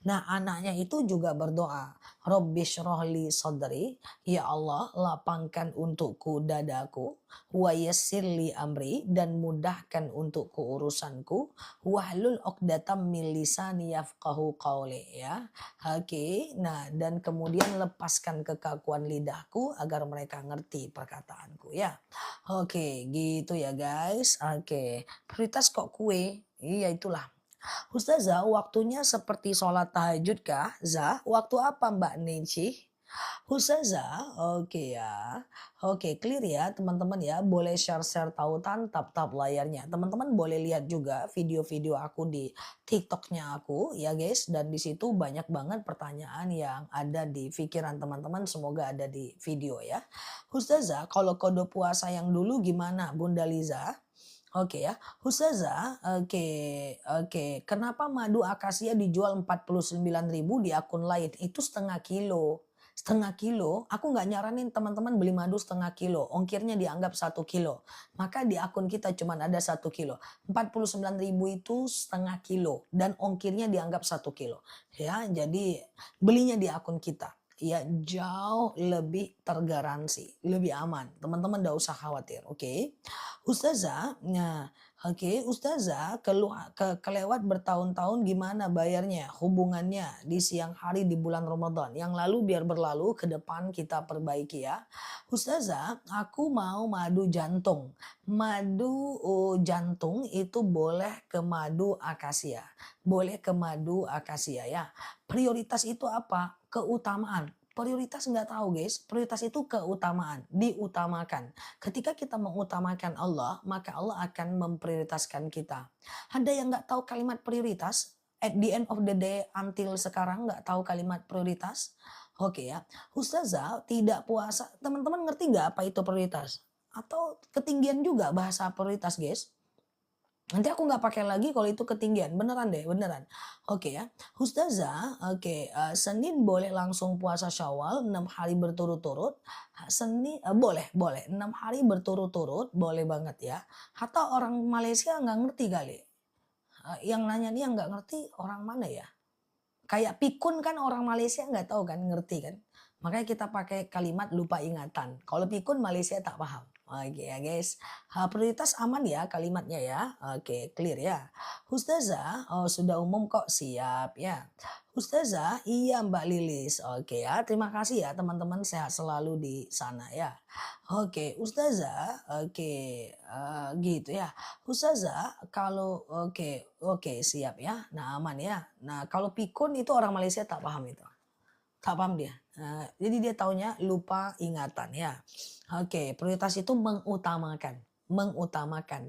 Nah, anaknya itu juga berdoa, Rabbishrah li sadri, ya Allah lapangkan untukku dadaku, wa yassir li amri, dan mudahkan untukku urusanku, wahlul 'uqdatam min lisani yafqahu qawli, ya. Oke, nah dan kemudian lepaskan kekakuan lidahku agar mereka ngerti perkataanku, ya. Oke, gitu ya guys. Oke, prioritas kok kue? Iya itulah. Ustazah, waktunya seperti sholat tahajud kah? Zah, waktu apa Mbak Nenci? Ustazah, oke ya. Oke, clear ya teman-teman ya. Boleh share-share tautan, tap-tap layarnya. Teman-teman boleh lihat juga video-video aku di TikToknya aku ya guys. Dan di situ banyak banget pertanyaan yang ada di pikiran teman-teman. Semoga ada di video ya. Ustazah, kalau kode puasa yang dulu gimana Bunda Liza? Oke ya, Ustazah, oke, oke. Kenapa madu akasia dijual 49.000 di akun lain? Itu setengah kilo. Setengah kilo, aku nggak nyaranin teman-teman beli madu setengah kilo. Ongkirnya dianggap 1 kilo. Maka di akun kita cuma ada 1 kilo. 49.000 itu setengah kilo. Dan ongkirnya dianggap 1 kilo. Ya, jadi belinya di akun kita. Ya jauh lebih tergaransi, lebih aman. Teman-teman nggak usah khawatir, oke? Ustazah, nah, oke, Ustazah kelewat bertahun-tahun gimana bayarnya, hubungannya di siang hari di bulan Ramadan. Yang lalu biar berlalu, ke depan kita perbaiki ya. Ustazah, aku mau madu jantung. Madu jantung itu boleh ke madu akasia. Boleh ke madu akasia ya. Prioritas itu apa? Keutamaan. Prioritas nggak tahu guys, prioritas itu keutamaan, diutamakan. Ketika kita mengutamakan Allah, maka Allah akan memprioritaskan kita. Ada yang nggak tahu kalimat prioritas? At the end of the day, until sekarang nggak tahu kalimat prioritas? Oke ya, Ustazah tidak puasa. Teman-teman ngerti nggak apa itu prioritas? Atau ketinggian juga bahasa prioritas guys? Nanti aku nggak pakai lagi kalau itu ketinggian, beneran deh, beneran. Oke ya, Ustazah, oke, Senin boleh langsung puasa Syawal 6 hari berturut-turut. Boleh 6 hari berturut-turut, boleh banget ya. Atau orang Malaysia nggak ngerti kali. Yang nanya nih yang nggak ngerti orang mana ya? Kayak pikun kan orang Malaysia nggak tahu kan, ngerti kan? Makanya kita pakai kalimat lupa ingatan. Kalau pikun Malaysia tak paham. Oke ya guys, prioritas aman ya kalimatnya ya. Oke, clear ya. Ustazah, oh sudah umum kok, siap ya. Ustazah, iya Mbak Lilis. Oke ya, terima kasih ya teman-teman, sehat selalu di sana ya. Oke, Ustazah, oke, gitu ya. Ustazah, kalau oke siap ya. Nah aman ya. Nah kalau pikun itu orang Malaysia tak paham itu. Tak paham dia. Jadi dia taunya lupa ingatan ya. Oke, prioritas itu mengutamakan,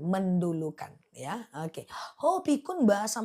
mendulukan ya. Oke. Oh, pikun bahasa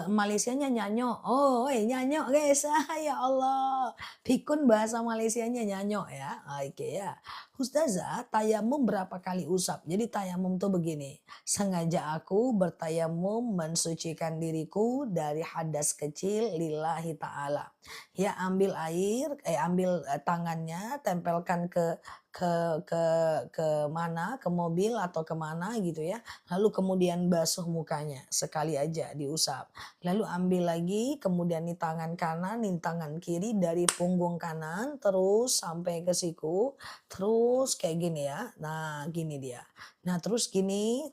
Malaysianya nyanyo. Oh, nyanyo guys. Ya Allah. Pikun bahasa Malaysianya nyanyo ya. Oke ya. Ustazah, tayamum berapa kali usap? Jadi tayamum tuh begini. Sengaja aku bertayamum mensucikan diriku dari hadas kecil lillahi ta'ala. Ya ambil air, ambil tangannya, tempelkan ke ke mana, ke mobil atau kemana gitu ya. Lalu kemudian basuh mukanya, sekali aja diusap. Lalu ambil lagi, kemudian di tangan kanan, di tangan kiri dari punggung kanan terus sampai ke siku, terus kayak gini ya. Nah, gini dia. Nah, terus gini,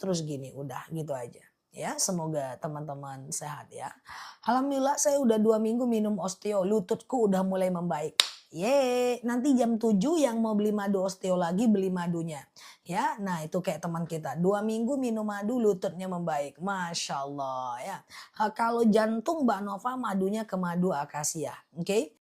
udah gitu aja. Ya, semoga teman-teman sehat ya. Alhamdulillah saya udah 2 minggu minum osteo, lututku udah mulai membaik. Nanti jam 7 yang mau beli madu osteo lagi beli madunya. Ya, nah itu kayak teman kita. 2 minggu minum madu lututnya membaik. Masya Allah ya. Kalau jantung Mbak Nova madunya ke madu akasia. Oke.